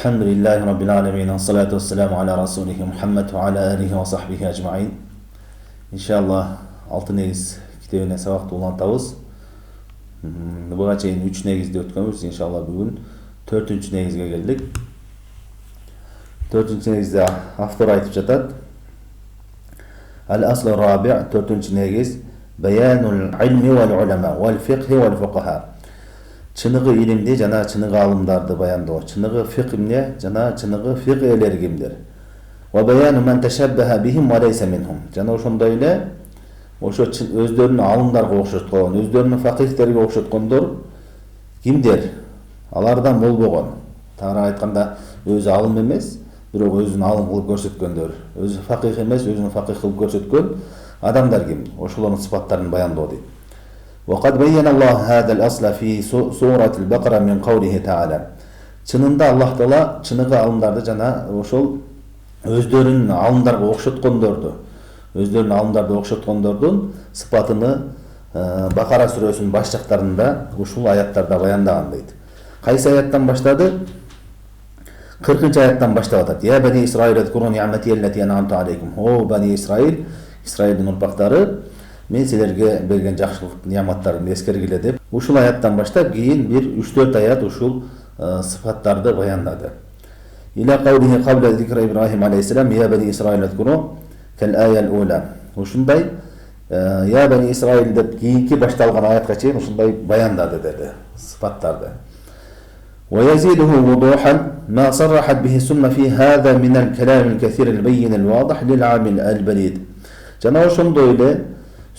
الحمد لله رب العالمين والصلاة والسلام على رسوله محمد وعلى آله وصحبه أجمعين. إن شاء الله altı negiz kitebine sabakta улантабыз. Буга чейин 3 негизди өткөнбүз. Иншалла бүгүн 4-нчү негизге келдик. 4-нчү негизде автор айтып жатат. Al-asl ar-rabi', 4-нчү негиз bayanul ilmi wal ulama wal fiqh wal fuqaha. Чыныгы илимди жана чыныгы алымдарды баяндоо. Чыныгы фикh эмне жана чыныгы фикh элери кимдер? Wa bayanu man tashabbaha bihim wa laysa minhum. Жана ошондой эле ошо өздөрүнүн алымдарга окшоткон, өздөрүнүн факихтерге окшоткондор кимдер? Алардан болбогон. Тагыраак айтканда өзү алым эмес, бирок өзүн алым кылып көрсөткөндөр. Өзү факих эмес, өзүн факих кылып көрсөткөн адамдар ким? Ошолордун сыпаттарын баяндоо дейт. وقد بين الله هذا الأصل في سورة البقرة من قوله تعالى. Чынында Аллах Таала чыныгы алымдарды жана ошол өздөрүнүн алымдарга окшоткондордун сыпатыны Бакара сүрөсүнүн баш жактарында ушул аяттарда баяндаган дейт. Кайсы аяттан баштады? 40-аяттан баштап атат. Я бани Исраил эзкуру ниъмати аллати ан'амту алейкум. О бани Исраил, Исраилдин урпактары, мен силерге берген жакшылык нияматтарын эскергиле деп. Ушул аяттан баштап кийин бир 3-4 аят ушул сыпаттарды баяндады. Ила кавлихи кабла зикра Ибрахим алейхиссалам я бани Исраил эзкуру кал ая ал-ула. Ушундай я бани Исраил деп кийинки башталган аятка чейин ушундай баяндады деди сыпаттарды. ويزيده وضوحا ما صرحت به السنة في هذا من الكلام الكثير البين الواضح للعامل البليد. Жана ошондой эле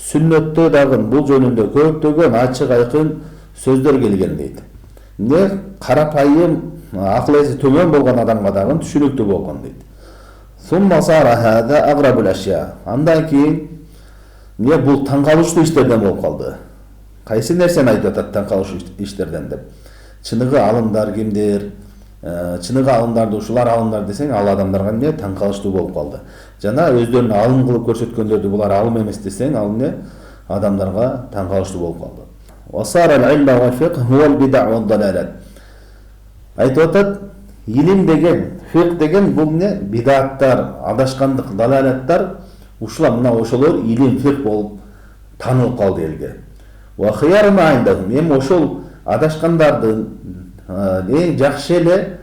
сүннөттө дагы бул жөнүндө көптөгөн ачык айкын сөздөр келген дейт. Эмне карапайым акыл эси төмөн болгон адамга дагы түшүнүктүү болгон дейт. ثم صار هذا أغرب الأشياء. Андан кийин эмне бул таң калыштуу иштерден болуп калды. Кайсы нерсени айтып атат таң калыштуу иштерден деп. Чыныгы алымдар кимдер? Чыныгы алымдарды ушулар алымдар десең, ал адамдарга эмне таң калыштуу болуп калды. Жана өздөрүнүн алым кылып көрсөткөндөрдү булар алым эмес десең, ал эмне адамдарга таң калыштуу болуп калды. Wasara al-ilm wal fiqh huwa al-bid'a wad dalalat. Айтып атат, илим деген, фикh деген бул эмне? Бидаттар, адашкандык, далалаттар, ушулар мына ошолор илим, фикh болуп танылып калды элге. Wa khiyar ma indahum. Эми ошол адашкандардын эң жакшы эле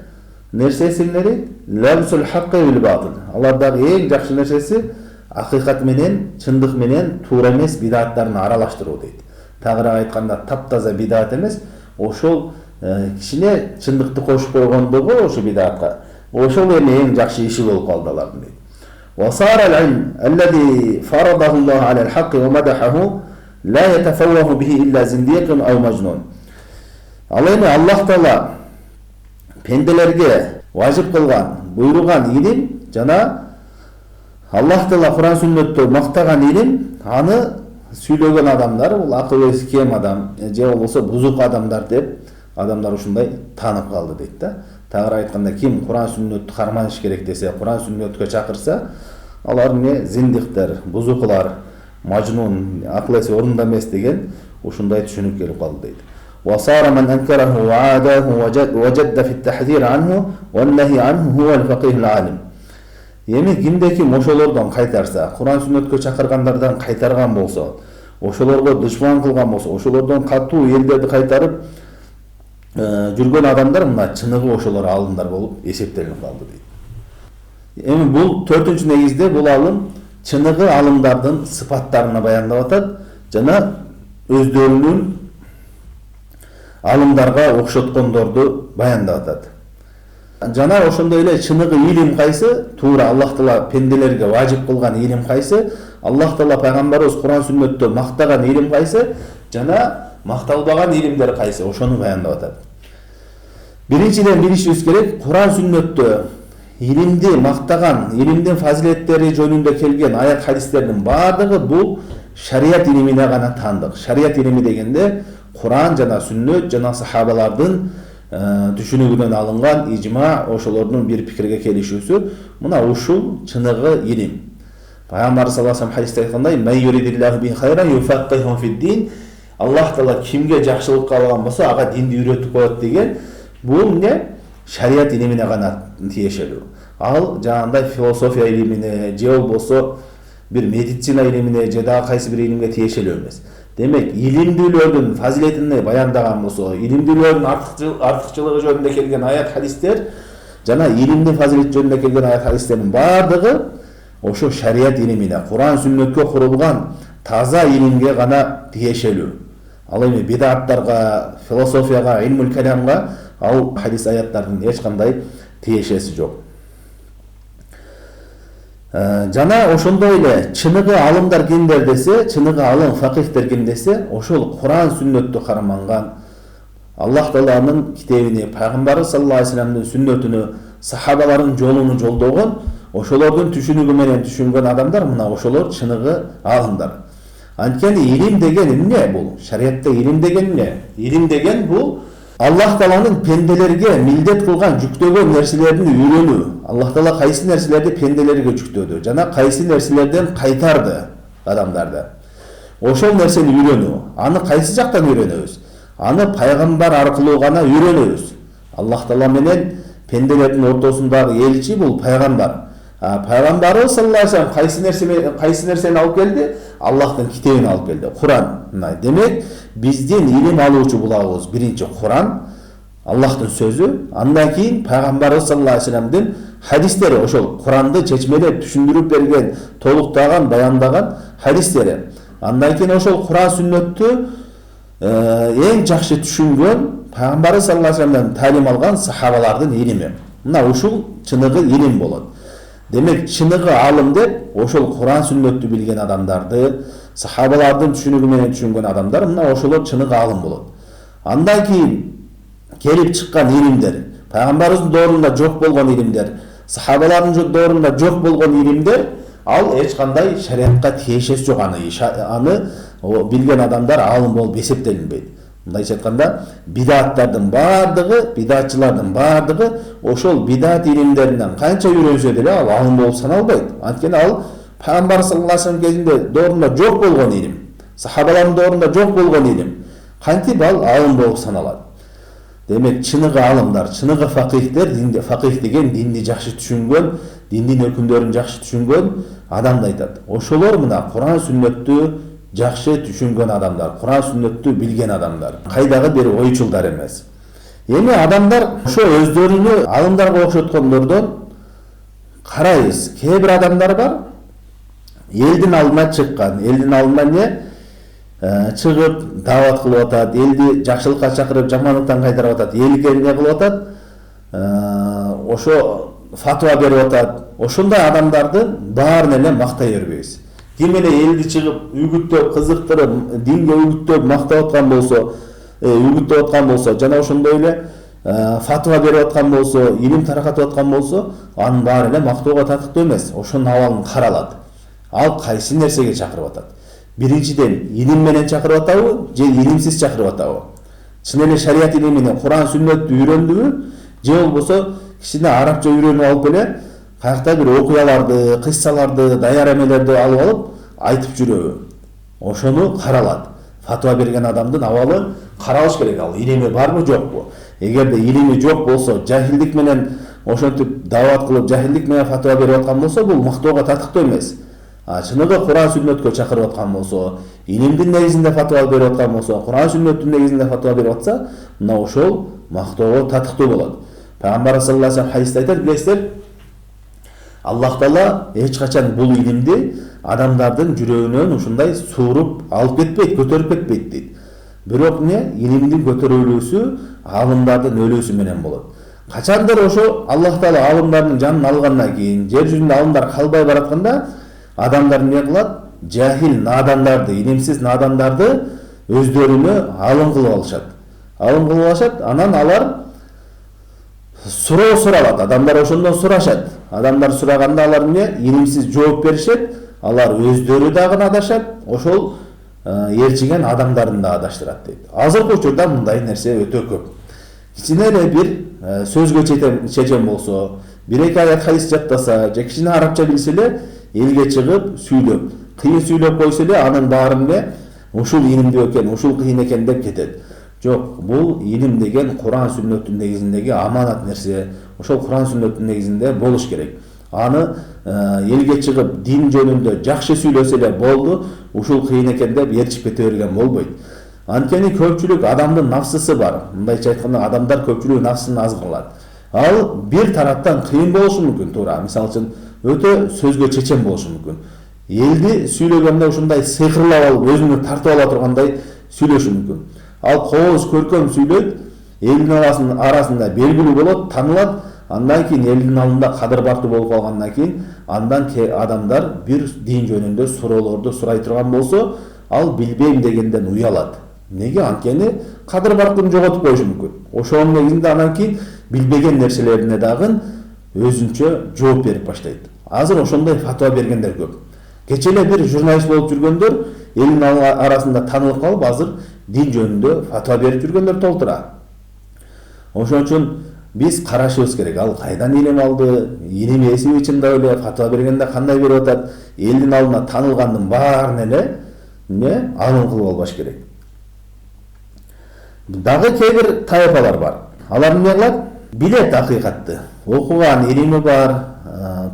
нерсеси эмне дейт? Лабсул хаккы вил батил. Алардагы эң жакшы нерсеси акыйкат менен, чындык менен туура эмес бидаттарын аралаштыруу дейт. Тагыраак айтканда таптаза бидат эмес, ошол кичине чындыкты кошуп койгондугу ошо бидатка. Ошол эми эң жакшы иши болуп калды алардын дейт. وصار العلم الذي فرضه الله على الحق ومدحه لا يتفوه به إلا زنديق أو مجنون. Ал эми Аллах Таала пенделерге важип кылган, буйруган илим жана Аллах Таала Куран сүннөттө мактаган илим, аны сүйлөгөн адамдар бул акыл эси кем адам, же болбосо бузук адамдар деп адамдар ушундай таанып калды дейт да. Тагыраак айтканда ким Куран сүннөттү карманыш керек десе, Куран сүннөткө чакырса, алар эмне зиндиктер, бузуклар, мажнун, акыл эси орунда эмес деген ушундай түшүнүк келип калды дейт. وصار من أنكره وعاده وجد في التحذير عنه والنهي عنه هو الفقيه العالم. Эми кимдеки ошолордон кайтарса, Куран сүннөткө чакыргандардан кайтарган болсо, ошолорго душман кылган болсо, ошолордон катуу элдерди кайтарып жүргөн адамдар мына чыныгы ошолор алымдар болуп эсептелип калды дейт. Эми бул 4-нчү негизде бул алым чыныгы алымдардын сыпаттарын баяндап атат жана өздөрүнүн алымдарга окшоткондорду баяндап атат. Жана ошондой эле чыныгы илим кайсы? Туура Аллах Таала пенделерге важип кылган илим кайсы? Аллах Таала пайгамбарыбыз Куран сүннөттө мактаган илим кайсы? Жана макталбаган илимдер кайсы? Ошону баяндап атат. Биринчиден билишибиз керек, Куран сүннөттө илимди мактаган, илимдин фазилеттери жөнүндө келген аят хадистердин баардыгы бул шарият илимине гана таандык. Шарият илими дегенде Куран жана сүннөт жана сахабалардын түшүнүгүнөн алынган ижма, ошолордун бир пикирге келишүүсү, мына ушул чыныгы илим. Пайгамбар саллаллаху алейхи ва саллям хадисте айткандай, "Ман юридиллаху бихи хайран юфаққиху фид-дин." Аллах Таала кимге жакшылык кылган болсо, ага динди үйрөтүп коет деген. Бул эмне? шарият илимине гана тиешелүү. Ал жанагындай философия илимине же болбосо бир медицина илимине же дагы кайсы бир илимге тиешелүү эмес. Демек, илимдүүлөрдүн фазилетин баяндаган болсо, илимдүүлөрдүн артыкчылыгы жөнүндө келген аят хадистер жана илимдин фазилети жөнүндө келген аят хадистердин баардыгы ошо шарият илимине, Куран сүннөткө курулган таза илимге гана тиешелүү. Ал эми бидаттарга, философияга, илмул каламга ал хадис аяттардын эч кандай тиешеси жок. Жана ошондой эле чыныгы алымдар кимдер десе, чыныгы алым факихтер ким десе, ошол Куран сүннөттү карманган, Аллах Тааланын китебини, пайгамбары саллаллаху алейхи вассаламдын сүннөтүнү, сахабалардын жолуну жолдогон, ошолордун түшүнүгү менен түшүнгөн адамдар мына ошолор чыныгы алымдар. Анткени илим деген эмне бул? Шариятта илим деген эмне? Илим деген бул Аллах Тааланын пенделерге милдет кылган жүктөгөн нерселерин үйрөнүү. Аллах Таала кайсы нерселерди пенделерге жүктөдү жана кайсы нерселерден кайтарды адамдарды. Ошол нерсени үйрөнүү. Аны кайсы жактан үйрөнөбүз? Аны пайгамбар аркылуу гана үйрөнөбүз. Аллах Таала менен пенделердин ортосундагы элчи бул пайгамбар. Пайгамбары саллаллаху алейхи вассалам кайсы нерсени алып келди? Аллахтын китебин алып келди. Куран. Демек, биздин илим алуучу булагыбыз биринчи Куран, Аллахтын сөзү, андан кийин пайгамбары саллаллаху алейхи вассаламдын хадистери, ошол Куранды чечмелеп, түшүндүрүп берген, толуктаган, баяндаган хадистери. Андан кийин ошол Куран сүннөттү эң жакшы түшүнгөн пайгамбары саллаллаху алейхи вассаламдан талим алган сахабалардын илими. Мына ушул чыныгы илим болот. Демек, чыныгы алым деп ошол Куран сүннөттү билген адамдарды, сахабалардын түшүнүгү менен түшүнгөн адамдар, мына ошолор чыныгы алым болот. Андан кийин келип чыккан илимдер, пайгамбарыбыздын доорунда жок болгон илимдер, сахабалардын доорунда жок болгон илимдер, ал эч кандай шариатка тиешеси жок. Аны билген адамдар алым болуп эсептелинбейт. Мындайча айтканда, бидаттардын баардыгы, бидатчылардын баардыгы ошол бидат илимдеринен канча үйрөнсө деле ал алым болуп саналбайт. Анткени ал пайгамбар саллаллаху алейхи вассалам кезинде доорунда жок болгон илим, сахабалардын доорунда жок болгон илим, кантип ал алым болуп саналат. Демек, чыныгы алымдар, чыныгы факихтер, факих деген динди жакшы түшүнгөн, диндин өкүмдөрүн жакшы түшүнгөн адамды айтат. Ошолор мына Куран сүннөттү жакшы түшүнгөн адамдар, Куран сүннөттү билген адамдар, кайдагы бир ойчулдар эмес. Эми адамдар ошо өздөрүнү алымдарга окшоткондордон карайбыз. Кээ бир адамдар бар, элдин алдына чыккан, элдин алдына эмне чыгып даават кылып атат, элди жакшылыкка чакырып, жамандыктан кайтарып атат, элге эмне кылып атат, ошо фатва берип атат. Ошондой адамдардын баарын эле мактай бербейбиз. Ким эле элди чыгып үгүттөп, кызыктырып, динге үгүттөп, мактап аткан болсо, үгүттөп аткан болсо, жана ошондой эле фатва берип аткан болсо, илим таратып аткан болсо, анын баары эле мактоого татыктуу эмес. Ошонун абалын каралат. Ал кайсы нерсеге чакырып атат? Биринчиден, илим менен чакырып атабы, же илимсиз чакырып атабы? Чын эле шарият илимине, Куран сүннөттү үйрөндүбү, же болбосо кичине арабча үйрөнүп алып эле каякта бир окуяларды, кыссаларды, даяр эмелерди алып алып айтып жүрөбү? Ошону каралат. Фатва берген адамдын абалы каралыш керек. Ал илими барбы, жокпу? Эгерде илими жок болсо, жахилдик менен ошентип даават кылып, жахилдик менен фатва берип аткан болсо, бул мактоого татыктуу эмес. Чыныгы Куран сүннөткө чакырып аткан болсо, илимдин негизинде фатва берип аткан болсо, Куран сүннөттүн негизинде фатва берип атса, мына ошол мактоого татыктуу болот. Пайгамбар саллаллаху алейхи вассалам хадисте айтат, билесиздер, Аллах Таала эч качан бул илимди адамдардын жүрөгүнөн ушундай сууруп алып кетпейт, көтөрүп кетпейт дейт. Бирок эмне, илимдин көтөрүлүүсү алымдардын өлүүсү менен болот. Качандыр ошо Аллах Таала алымдардын жанын алгандан кийин, жер жүзүндө алымдар калбай баратканда, адамдар эмне кылат? Жахил надандарды, илимсиз надандарды өздөрүнө алым кылып алышат. Алым кылып алышат, анан алар суроо суралат. Адамдар ошондон сурашат. Адамдар сураганда алар эмне? Илимсиз жооп беришет. Алар өздөрү дагы адашат, ошол ээрчиген адамдарын да адаштырат дейт. Азыркы учурда мындай нерсе өтө көп. Кичине эле бир сөзгө чечен болсо, бир-эки аят хадис жаттаса, же кичине арабча билсе эле элге чыгып сүйлөп, кыйын сүйлөп койсо эле анын баарын эле ушул илимдүү экен, ушул кыйын экен деп кетет. Жок, бул илим деген Куран сүннөттүн негизиндеги аманат нерсе. Ошол Куран сүннөттүн негизинде болуш керек. Аны элге чыгып дин жөнүндө жакшы сүйлөсө эле болду, ушул кыйын экен деп ээрчип кете берген болбойт. Анткени көпчүлүк адамдын нафсысы бар. Мындайча айтканда, адамдар көпчүлүгү нафсын аз кылат. Ал бир тараптан кыйын болушу мүмкүн, туура. Мисалы үчүн өтө сөзгө чечен болушу мүмкүн. Элди сүйлөгөндө ушундай сыйкырлап алып, өзүнө тартып ала тургандай сүйлөшү мүмкүн. Ал кооз көркөм сүйлөйт, элдин арасында белгилүү болот, таанылат. Андан кийин элдин алдында кадыр бактуу болуп калгандан кийин андан адамдар бир дин жөнүндө суроолорду сурай турган болсо, ал билбейм дегенден уялат. Неге? Анткени кадыр бактын жоготуп коюшу мүмкүн. Ошонун негизинде анан кийин билбеген нерселерине дагы өзүнчө жооп берип баштайт. Азыр ошондой фатва бергендер көп. Кече эле бир журналист болуп жүргөндөр элдин арасында таанылып калып, азыр дин жөнүндө фатва берип жүргөндөр толтура. Ошон үчүн биз карашыбыз керек. Ал кайдан илим алды, илим эсиби чындап эле фатва бергенде кандай берип атат, элдин алдына таанылгандын баарын эле алым кылып албаш керек. Дагы кээ бир тайпалар бар. Алар эмне кылат? Билет акыйкатты. Окуган илими бар,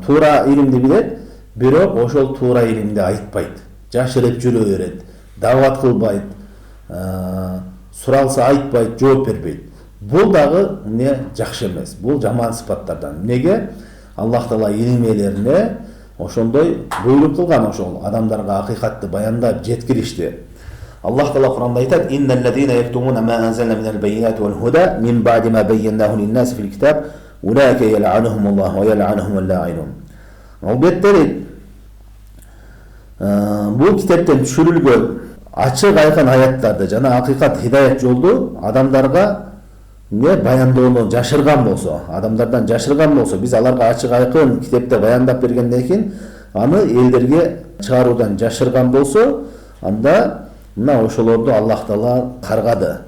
туура илимди билет, бирок ошол туура илимди айтпайт. Жашырып жүрө берет, дават кылбайт, суралса айтпайт, жооп бербейт. Бул дагы жакшы эмес. Бул жаман сыпаттардан. Неге? Аллах Таала илим ээлерине ошондой буйрук кылган, ошол адамдарга акыйкатты баяндап жеткиришти. Аллах Таала Куранда айтат: "Инналлазина яктумуна ма анзална минал байинати вал худа мин ба'ди ма байяннаху лин-наси фил китаб улаика ял'анухумуллаху ва ял'анухумул ла'инун." Албетте бул китептен түшүрүлгөн ачык айкын аяттарды жана акыйкат хидаят жолду адамдарга баяндоону жашырган болсо, адамдардан жашырган болсо, биз аларга ачык айкын китепте баяндап бергенден кийин аны элдерге чыгаруудан жашырган болсо, анда ошолорду Аллах Таала каргады.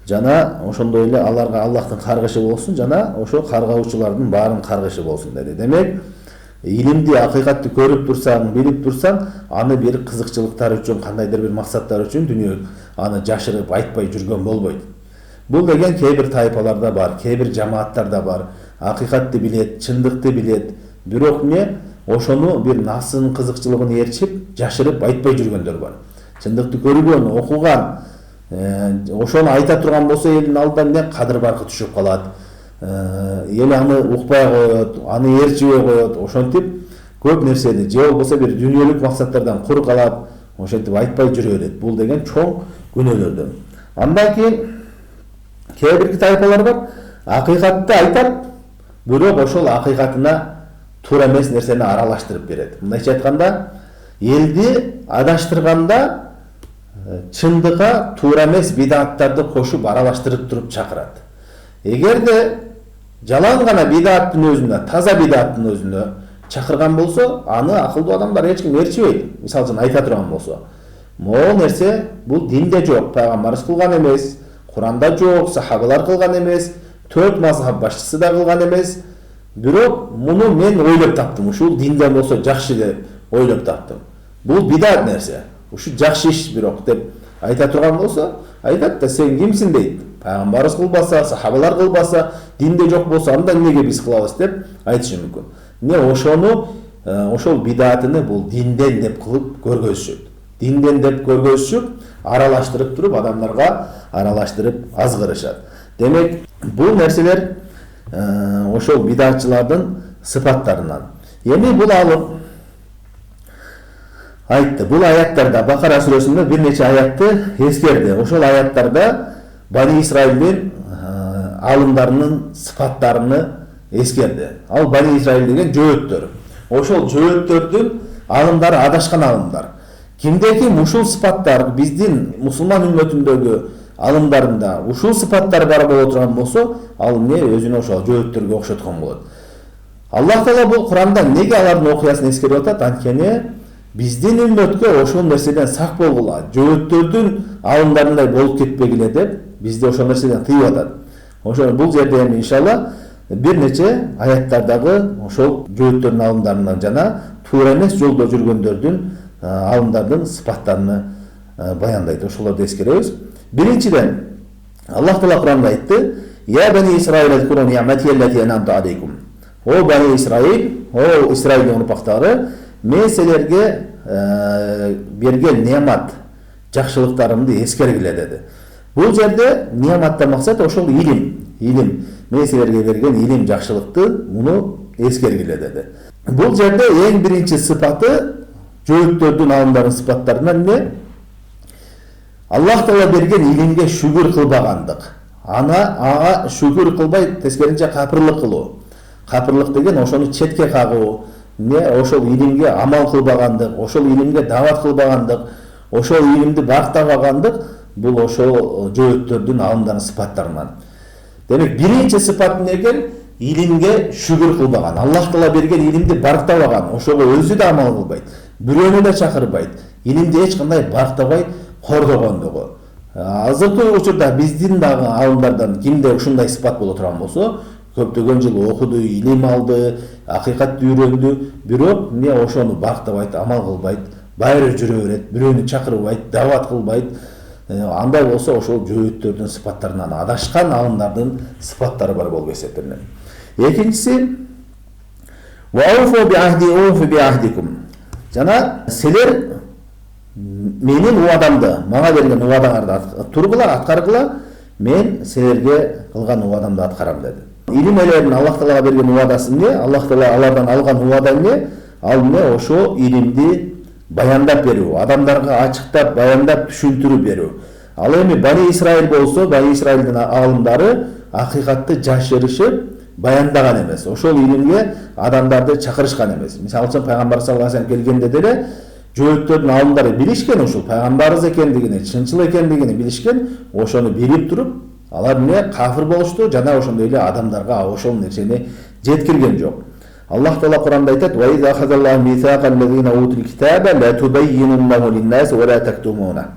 Жана ошондой эле аларга Аллахтын каргышы болсун, жана ошо каргаучулардын баарын каргышы болсун деди. Демек, илимди, акыйкатты көрүп турсаң, билип турсаң, аны бир кызыкчылыктар үчүн, кандайдыр бир максаттар үчүн дүйнө аны жашырып айтпай жүргөн болбойт. Бул деген кээ бир тайпаларда бар, кээ бир жамааттарда бар. Акыйкатты билет, чындыкты билет, бирок ошону бир нафсынын кызыкчылыгын ээрчип, жашырып айтпай жүргөндөр бар. Чындыкты көргөн, окуган, ошону айта турган болсо, элдин алдында кадыр баркы түшүп калат. Эл аны укпай коет, аны ээрчибей коет. Ошентип көп нерсени же болбосо бир дүйнөлүк максаттардан кур калат, ошентип айтпай жүрө берет. Бул деген чоң күнөөлөрдөн. Андан кийин кээ бир тайпалар бар, акыйкатты айтат, бирок ошол акыйкатына туура эмес нерсени аралаштырып берет. Мындайча айтканда, элди адаштырганда чындыкка туура эмес бидаттарды кошуп аралаштырып туруп чакырат. Эгерде жалаң гана бидаттын өзүнө, таза бидаттын өзүнө чакырган болсо, аны акылдуу адамдар эч ким ээрчибейт. Мисалы үчүн айта турган болсо, могул нерсе бул динде жок, пайгамбарыбыз кылган эмес, Куранда жок, сахабалар кылган эмес, 4 мазхаб башчысы да кылган эмес. Бирок муну мен ойлоп таптым, ушул динде болсо жакшы деп ойлоп таптым. Бул бидат нерсе. Ушу жакшы иш бирок деп айта турган болсо, айтат да сен кимсиң дейт. Пайгамбарыбыз кылбаса, сахабалар кылбаса, динде жок болсо, анда эмнеге биз кылабыз деп айтышы мүмкүн. Ошону, ошол бидатыны бул динден деп кылып көргөзүшөт. Динден деп көргөзүшүп, аралаштырып туруп адамдарга аралаштырып азгырышат. Демек, бул нерселер ошол бидатчылардын сыпаттарынан. Эми бул алып айтты. Бул аяттарда Бакара сүрөсүндө бир нече аятты эскерди. Ошол аяттарда Бани Исраилдин алымдарынын сыпаттарыны эскерди. Ал Бани Исраил деген жөөттөр. Ошол жөөттөрдүн алымдары адашкан алымдар. Кимдеки ушул сыпаттар биздин мусулман үммөтүндөгү алымдарында ушул сыпаттар бар боло турган болсо, ал өзүнө ошол жөөттөргө окшоткон болот. Аллах Таала бул Куранда неге алардын окуясын эскерип атат? Анткени биздин үммөткө ошол нерседен сак болгула, жөөттөрдүн алымдарындай болуп кетпегиле деп бизди ошол нерседен тыйып атат. Ошо бул жерде эми иншалла бир нече аяттардагы ошол жөөттөрдүн алымдарынан жана туура эмес жолдо жүргөндөрдүн алымдардын сыпаттарыны баяндайт. Ошолорду эскеребиз. Биринчиден, Аллах Таала Куранда айтты: "Я бани Исраил азкуру ниъмати аллати ан'амту алейкум." О бани Исраил, о Исраилдин урпактары, мен силерге берген немат, жакшылыктарымды эскергиле деди. Бул жерде нематтан максат ошол илим. Мен силерге берген илим, жакшылыкты муну эскергиле деди. Бул жерде эң биринчи сыпаты жөөттөрдүн алымдарын сыпаттарынан эмне? Аллах Таала берген илимге шүгүр кылбагандык. Ага шүгүр кылбай тескеринче капырлык кылуу. Капырлык деген ошону четке кагуу, ошол илимге амал кылбагандык, ошол илимге дават кылбагандык, ошол илимди бактабагандык, бул ошол жөөттөрдүн алымдарын сыпаттарынан. Демек биринчи сыпат эмне? Илимге шүгүр кылбаган. Аллах Таала берген илимди барктабаган, ошого өзү да амал кылбайт, бирөөнү да чакырбайт, илимди эч кандай барктабай кордогондугу. Азыркы учурда биздин дагы алымдардан кимде ушундай сыпат боло турган болсо, көптөгөн жыл окуду, илим алды, акыйкатты үйрөндү, бирок эмне ошону барктабайт, амал кылбайт, байыры жүрө берет, бирөөнү чакырбайт, дават кылбайт. Андай болсо ошол жөөттөрдүн сыпаттарынан адашкан алымдардын сыпаттары бар болуп эсептелет. Экинчиси вауфу биахдикум. Жана силер менин уадамды, мага берген уадаңарды тургула, аткаргыла, мен силерге кылган уадамды аткарам деди. Илим элерин Аллах Таалага берген уадасы эмне? Аллах Таала алардан алган уада эмне? Ал эмне? Ошо илимди баяндап берүү, адамдарга ачыктап, баяндап түшүндүрүп берүү. Ал эми бани Исраил болсо, бани Исраилдин алымдары акыйкатты жашырышып баяндаган эмес. Ошол илимге адамдарды чакырышкан эмес. Мисалы үчүн пайгамбар саллаллаху алейхи вассалам келгенде деле жөөттөрдүн алымдары билишкен, ошол пайгамбарыбыз экендигини, чынчыл экендигини билишкен, ошону билип туруп, алар эмне кафир болушту жана ошондой эле адамдарга ошол нерсени жеткирген жок. Аллах Таала Куранда айтат: "Ва иза ахадаллаху мисакал лазина утул китаба ла тубаййинуннаху лин-наси ва ла тактумуна."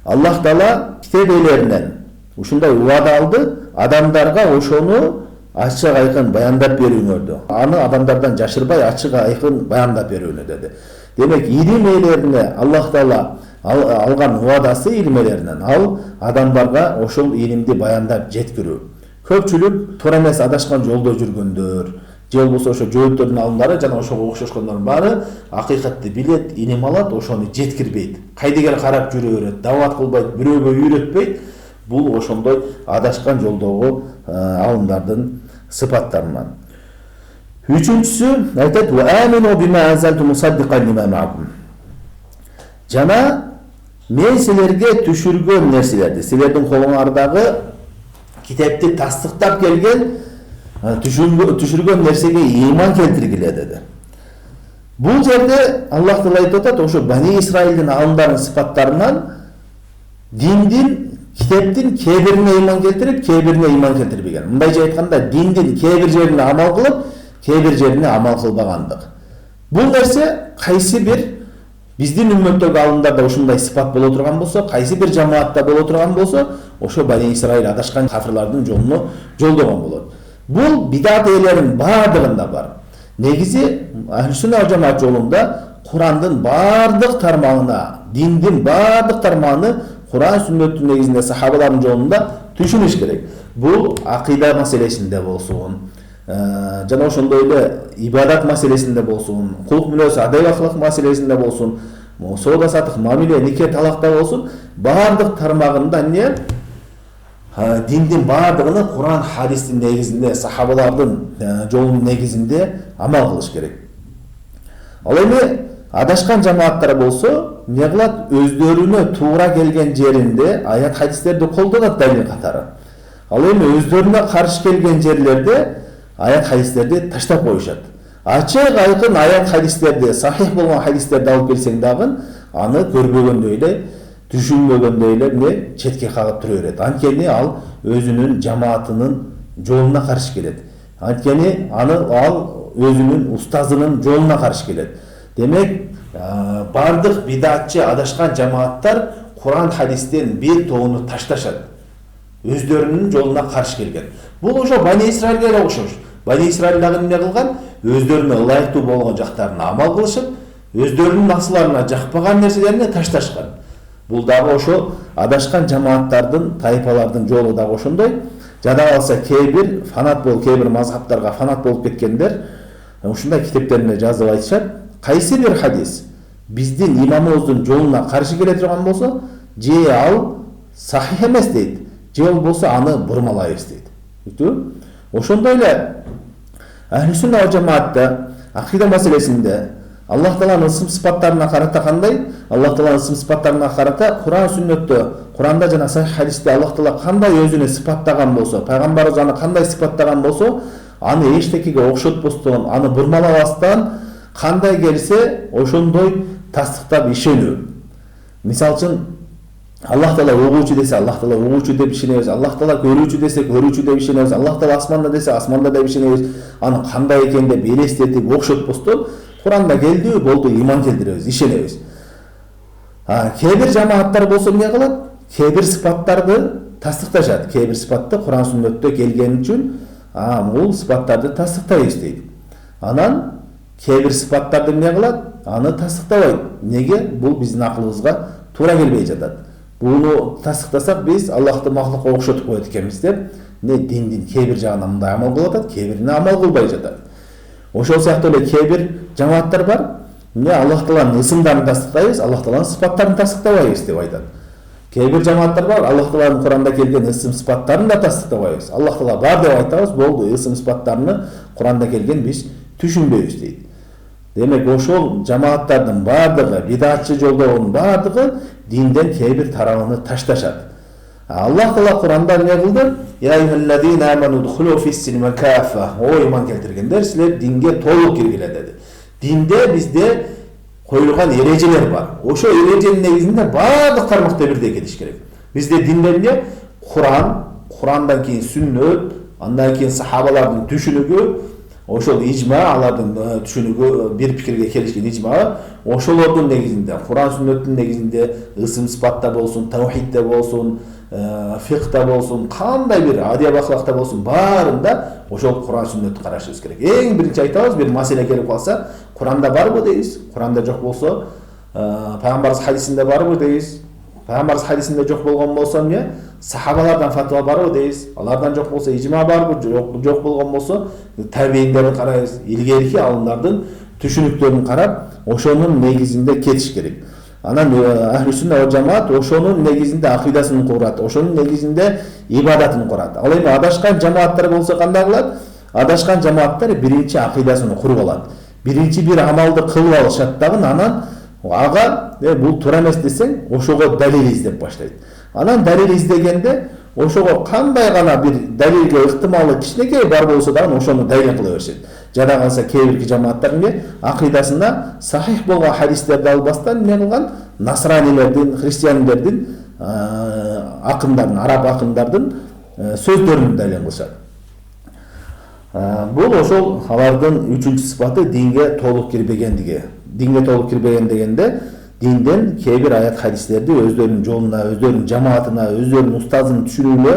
Аллах Таала китеп элеринен ушундай уада алды, адамдарга ошону ачык айкын баяндап берүүңөрдү. Аны адамдардан жашырбай ачык айкын баяндап берүүнү деди. Демек, илим элерине Аллах Таала алган уадасы илим элеринен ал адамдарга ошол илимди баяндап жеткирүү. Көпчүлүк туура эмес адашкан жолдо жүргөндөр, же болбосо ошо жөөттөрдүн алымдары жана ошого окшошкондордун баары акыйкатты билет, илим алат, ошону жеткирбейт. Кайдыгер карап жүрө берет, дават кылбайт, бирөөгө үйрөтпөйт. Бул ошондой адашкан жолдогу алымдардын сыпаттарынан. Үчүнчүсү айтат: "Ва амину бима анзалту мусаддиқан лима ма'акум." Жана мен силерге түшүргөн нерселерди, силердин колуңардагы китепти тастыктап келген, түшүргөн нерсеге ыйман келтиргиле деди. Бул жерде Аллах Таала айтып атат, ошо бани Исраилдин алымдарынын сыпаттарынан диндин, китептин кээ бирине ыйман келтирип, кээ бирине ыйман келтирбеген. Мындайча айтканда, диндин кээ бир жерине амал кылып, кээ бир жерине амал кылбагандык. Бул нерсе кайсы бир биздин үммөттөгү алымдарда ушундай сыпат боло турган болсо, кайсы бир жамаатта боло турган болсо, ошо бани Исраил адашкан кафирлардын жолуну жолдогон болот. Бул бидат ээлеринин баардыгында бар. Негизи Ахлү-Сүннә ва Жамаат жолунда Курандын баардык тармагына, диндин баардык тармагына Куран сүннөттүн негизинде сахабалардын жолунда түшүнүш керек. Бул акыйда маселесинде болсун, жана ошондой эле ибадат маселесинде болсун, кулк мүнөз, адабий акылык маселесинде болсун, соода сатык, мамиле, нике, талакта болсун, баардык тармагында эмне? Диндин баардыгына Куран, хадистин негизинде, сахабалардын жолунун негизинде амал кылыш керек. Ал эми адашкан жамааттар болсо, эмне кылат? Өздөрүнө туура келген жеринде аят хадистерди колдонот далил катары. Ал эми өздөрүнө каршы келген жерлерде аят хадистерди таштап коюшат. Ачык айкын аят хадистерди, сахих болгон хадистерди алып келсең дагы, аны көрбөгөндөй эле, түшүнбөгөндөй эле эмне четке кагып тура берет. Анткени ал өзүнүн жамаатынын жолуна каршы келет. Анткени ал өзүнүн устазынын жолуна каршы келет. Демек, бардык бидатчы адашкан жамааттар Куран хадистен бир тобуну ташташат. Өздөрүнүн жолуна каршы келген. Бул ошо бани Исраилге да окшош. Бани Исраил дагы эмне кылган? Өздөрүнө ылайыктуу болгон жактарына амал кылышып, өздөрүнүн аксыларына жакпаган нерселерине ташташкан. Бул дагы ошо адашкан жамааттардын, тайпалардын жолу дагы ошондой. Жада калса кээ бир фанат болуп, кээ бир мазхабтарга фанат болуп кеткендер ушундай китептеринде жазып айтышат. Кайсы бир хадис биздин имамыбыздын жолуна каршы келе турган болсо, же ал сахих эмес дейт, же болбосо аны бурмалайбыз дейт. Ошондой эле Ахлү-сунна ва жамаатта акыйда маселесинде Аллах Тааланын ысым сыпаттарына карата кандай? Аллах Тааланын ысым сыпаттарына карата Куран сүннөттө, Куранда жана сахих хадисте Аллах Таала кандай өзүнө сыпаттаган болсо, пайгамбарыбыз аны кандай сыпаттаган болсо, аны эчтекеге окшотпостон, аны бурмалабастан кандай келсе ошондой тастыктап ишенүү. Мисалы үчүн Аллах Таала угуучу десе, Аллах Таала угуучу деп ишенебиз. Аллах Таала көрүүчү десе, көрүүчү деп ишенебиз. Аллах Таала асманда десе, асманда деп ишенебиз. Аны кандай экен деп элестетип окшотпостон Куранда келди, болду, иман келтиребиз, ишенебиз. Кээ бир жамааттар болсо эмне кылат? Кээ бир сыпаттарды тастыкташат. Кээ бир сыпатты Куран сүннөттө келген үчүн, бул сыпаттарды тастыктайбыз дейт. Анан кээ бир сыпаттарды эмне кылат? Аны тастыктабайт. Неге? Бул биздин акылыбызга туура келбей жатат. Буну тастыктасак биз Аллахты махлукка окшотуп коет экенбиз деп, диндин кээ бир жагына мындай амал кылып атат, кээ бирине амал кылбай жатат. Ошол сыяктуу эле кээ бир жамааттар бар, Аллах Тааланын ысымдарын тастыктайбыз, Аллах Тааланын сыпаттарын тастыктабайбыз деп айтат. Кээ бир жамааттар бар, Аллах Тааланын Куранда келген ысым сыпаттарын да тастыктабайбыз. Аллах Таала бар деп айтабыз, болду, ысым сыпаттарыны Куранда келген биз түшүнбөйбүз дейт. Демек ошол жамааттардын бардыгы, бидатчы жолдогунун бардыгы динден кээ бир тарабын ташташат. Аллах Таала Куранда эмне кылды? Я айюхаллазина аману дхулу фис-силми каффа. О иман келтиргендер, силер динге толук киргиле деди. Динде бизде коюлган эрежелер бар. Ошо эреженин негизинде бардык тармакта бирдей кетиш керек. Бизде динде эмне? Куран, Курандан кийин сүннөт, андан кийин сахабалардын түшүнүгү, ошол ижма, алардын түшүнүгү, бир пикирге келишкен ижма, ошолордун негизинде, Куран сүннөттүн негизинде ысым сыпатта болсун, таухидте болсун, фикхта болсун, кандай бир адия ахлакта болсун, баарында ошол Куран сүннөттү карашыбыз керек. Эң биринчи айтабыз, бир маселе келип калса, Куранда барбы дейбиз. Куранда жок болсо, пайгамбарыбыз хадисинде барбы дейбиз. Пайгамбарыбыз хадисинде жок болгон болсо эмне? Сахабалардан фатва барбы дейбиз. Алардан жок болсо ижма барбы? Жок болгон болсо, табииндерди карайбыз. Илгерки алымдардын түшүнүктөрүн карап, ошонун негизинде кетиш керек. Анан Ахлү-сунна ва жамаат ошонун негизинде акыйдасын курат, ошонун негизинде ибадатын курат. Ал эми адашкан жамааттар болсо кандай кылат? Адашкан жамааттар биринчи акыйдасын куруп алат. Биринчи бир амалды кылып алышат дагы, анан ага бул туура эмес десең, ошого далил издеп баштайт. Анан далил издегенде ошого кандай гана бир далилге ыктымалы кичинекей бар болсо дагы ошону далил кыла беришет. Жада калса кээ бир жамааттар акыйдасына сахих болгон хадистерди албастан эмне кылган? Насранилердин, христиандердин акындардын, араб акындардын сөздөрүн далил кылышат. Бул ошол алардын үчүнчү сыпаты динге толук кирбегендиги. Динге толук кирбеген дегенде динден кээ бир аят хадистерди өздөрүнүн жолуна, өздөрүнүн жамаатына, өздөрүнүн устазын түшүнүүгө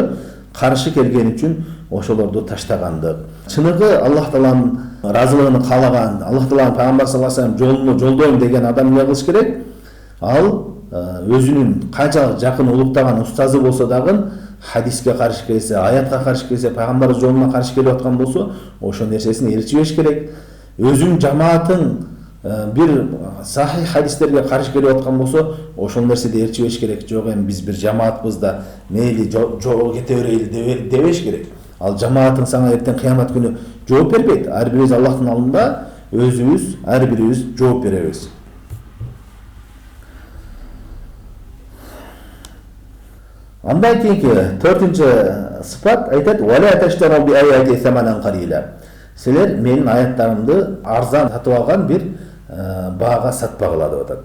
каршы келген үчүн ошолорду таштагандык. Чыныгы Аллах Тааланын разылыгын каалаган, Аллах Тааланын пайгамбар саллаллаху алейхи вассалам жолуну жолдойм деген адам эмне кылыш керек? Ал өзүнүн канча жакын улуктаган устазы болсо дагы хадиске каршы келсе, аятка каршы келсе, пайгамбар жолуна каршы келип аткан болсо, ошол нерсесин ээрчибеш керек. Өзүнүн жамаатын бир сахих хадистерге каршы келип аткан болсо, ошол нерседе ээрчибеш керек. Жок, эми биз бир жамаатпыз да, мейли жолго кете берели дебеш керек. Ал жамаатын сага эртең кыямат күнү жооп бербейт. Ар бирибиз Аллахтын алдында өзүбүз, ар бирибиз жооп беребиз. Андан кийинки 4-чы сыпат айтат: "Вала таштару би аяти саманан қалила." Силер менин аяттарымды арзан сатып алган бир баага сатпагыла деп атат.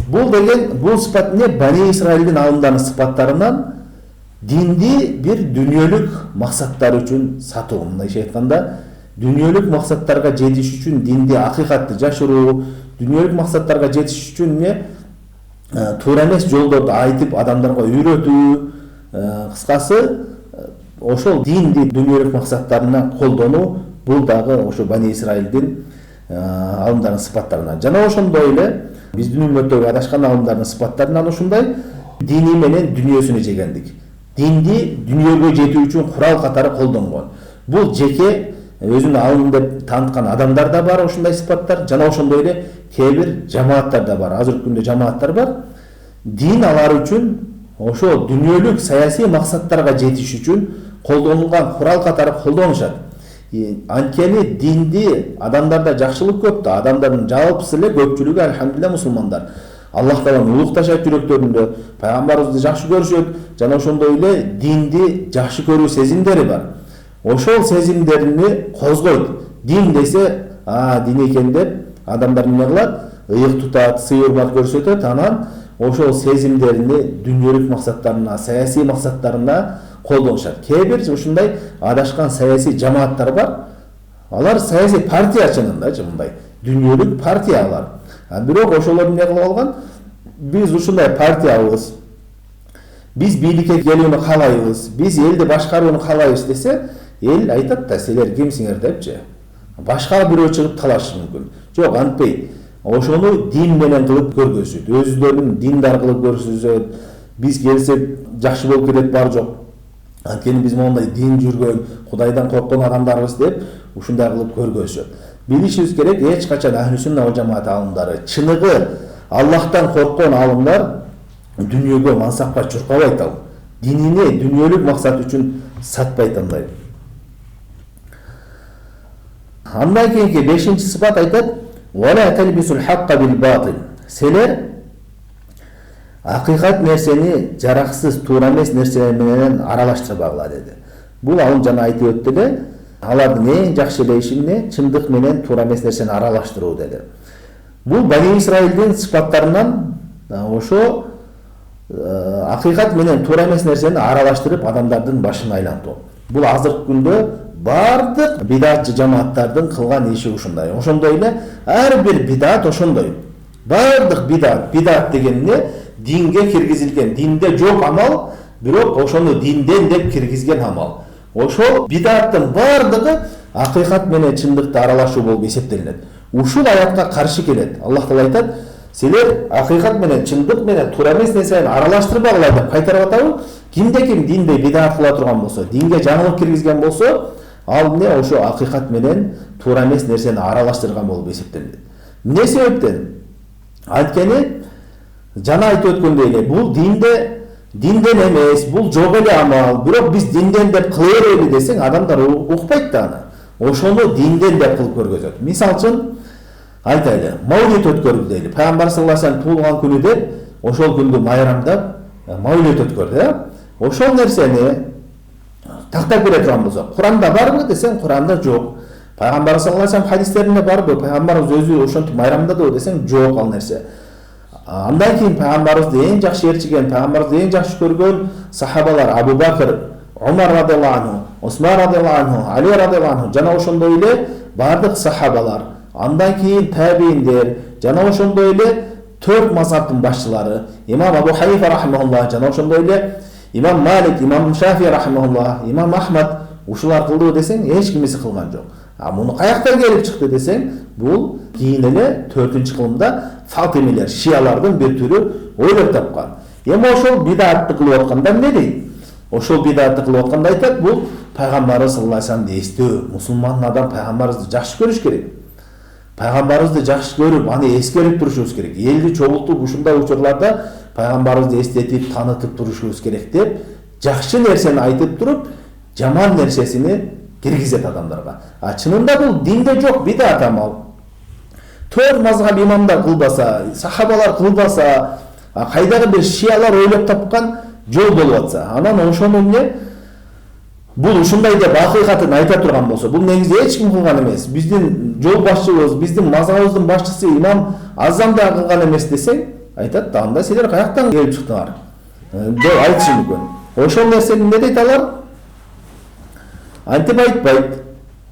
Бул сыпат эмне? Бани Исраилдин алымдарынын сыпаттарынан динди бир дүнүйөлүк максаттар үчүн сатуу. Мындайча айтканда, дүнүйөлүк максаттарга жетиш үчүн динди акыйкатты жашыруу, дүнүйөлүк максаттарга жетиш үчүн эмне? Туура эмес жолдорду айтып адамдарга үйрөтүү, кыскасы ошол динди дүнүйөлүк максаттарына колдонуу, бул дагы ошо Бани Исраилдин алымдарынын сыпаттарынан. Жана ошондой эле Биздин үммөттөгү адашкан алымдардын сыпаттарынан ушундай: дини менен дүйнөсүнө жегендик. Динди дүйнөгө жетүү үчүн курал катары колдонгон. Бул жеке өзүнүн алым деп тааныткан адамдар да бар ушундай сыпаттар, жана ошондой эле кээ бир жамааттар да бар. Азыркы күндө жамааттар бар. Дин алар үчүн ошо дүйнөлүк саясий максаттарга жетиш үчүн колдонулган курал катары колдонушат. Анткени динди адамдарда жакшылык көп да, адамдардын жалпысы эле көпчүлүгү альхамдулилля мусулмандар. Аллах тааланы улукташат жүрөктөрүндө, пайгамбарыбызды жакшы көрүшөт, жана ошондой эле динди жакшы көрүү сезимдери бар. Ошол сезимдерини козгойт. Дин десе, дин экен деп адамдар эмне кылат? Ыйык тутат, сый-урмат көрсөтөт, анан ошол сезимдерини дүйнөлүк максаттарына, саясий максаттарына колдонушат. Кээ бир ушундай адашкан саясий жамааттар бар. Алар саясий партия чынында мындай дүйнөлүк партия алар. Бирок ошолор эмне кылып алган? Биз ушундай партиябыз. Биз бийликке келүүнү каалайбыз, биз элди башкарууну каалайбыз десе, эл айтат да, силер кимсиңер депчи. Башка бирөө чыгып талашы мүмкүн. Жок, антпейт. Ошону дин менен кылып көргөзөт. Өздөрүн диндар кылып көрсөтөт. Биз келсек жакшы болуп кетет, бар жок. Анткени биз мондай дин жүргөн, Кудайдан корккон адамдарбыз деп ушундай кылып көргөзөт. Билишибиз керек, эч качан Ахлү-Сунна вал Жамаат алымдары, чыныгы Аллахтан корккон алымдар дүйнөгө мансапка чуркабайт ал. Динине дүйнөлүк максат үчүн сатпайт андай. Андан кийинки 5-чи сыпат айтат: "Вала талбисул хакка бил батил". Силер акыйкат нерсени жараксыз, туура эмес нерсе менен аралаштырбагыла деди. Бул алым жана айтып өттү эле, алардын эң жакшы эле иши эмне? Чындык менен туура эмес нерсени аралаштыруу деди. Бул Бани Исраилдин сыпаттарынан ошо акыйкат менен туура эмес нерсени аралаштырып адамдардын башын айлантуу. Бул азыркы күндө бардык бидатчы жамааттардын кылган иши ушундай. Ошондой эле ар бир бидат ошондой. Бардык бидат деген эмне? Динге киргизилген, динде жок амал, бирок ошону динден деп киргизген амал. Ошол бидаттын бардыгы акыйкат менен чындыкты аралашуу болуп эсептелинет. Ушул аятка каршы келет. Аллах Таала айтат: "Силер акыйкат менен чындык менен туура эмес нерсени аралаштырбагыла" деп кайтарып атабы. Кимде-ким динде бидат кыла турган болсо, динге жаңылык киргизген болсо, ал эмне? Ошо акыйкат менен туура эмес нерсени аралаштырган болуп эсептелет. Эмне себептен? Анткени жана айтып өткөндөй эле, бул динден эмес, бул жок эле амал, бирок биз динден деп кыла берели десең, адамдар укпайт да аны. Ошону динден деп кылып көргөзөт. Мисалы үчүн айтайлы, Маулид өткөрдү дейли. Пайгамбар саллаллаху алейхи вассалам туулган күнү деп, ошол күндү майрамдап Маулид өткөрдү. Ошол нерсени тактап бере турган болсо, Куранда барбы десең, Куранда жок. Пайгамбар саллаллаху алейхи вассалам хадистеринде барбы? Пайгамбарыбыз өзү ошентип майрамдады десең, жок ал нерсе. Андан кийин пайгамбарыбызды эң жакшы ээрчиген, пайгамбарыбызды эң жакшы көргөн сахабалар Абу Бакр, Умар радиаллаху анху, Усман радиаллаху анху, Али радиаллаху анху, жана ошондой эле бардык сахабалар. Андан кийин табииндер, жана ошондой эле 4 мазхабтын башчылары, имам Абу Ханифа рахимахуллах, жана ошондой эле имам Малик, имам Шафи рахимахуллах, имам Ахмад, ушулар кылды десең, эч кимиси кылган жок. Муну каяктан келип чыкты десең, бул кийин эле 4-кылымда Фатимилер, шиялардын бир түрү ойлоп тапкан. Эми ошол бидатты кылып атканда эмне дейт? Ошол бидатты кылып атканда айтат, бул пайгамбарыбыз саллаллаху алейхи вассаламды эстөө. Мусулман адам пайгамбарыбызды жакшы көрүш керек. Пайгамбарыбызды жакшы көрүп, аны эскерип турушубуз керек. Элди чогултуп ушундай учурларда пайгамбарыбызды эстетип, таанытып турушубуз керек деп, жакшы нерсени айтып туруп, жаман нерсесини киргизет адамдарга. Чынында бул динде жок бидат амал. 4 мазхаб имамдар кылбаса, сахабалар кылбаса, кайдагы бир шиялар ойлоп тапкан жол болуп атса, анан ошону эмне? Бул ушундай деп акыйкатын айта турган болсо, бул негизи эч ким кылган эмес. Биздин жол башчыбыз, биздин мазхабыбыздын башчысы имам Азам да кылган эмес десең, айтат да, анда силер каяктан келип чыктыңар деп айтышы мүмкүн. Ошол нерсени эмне дейт алар? Антип айтпайт.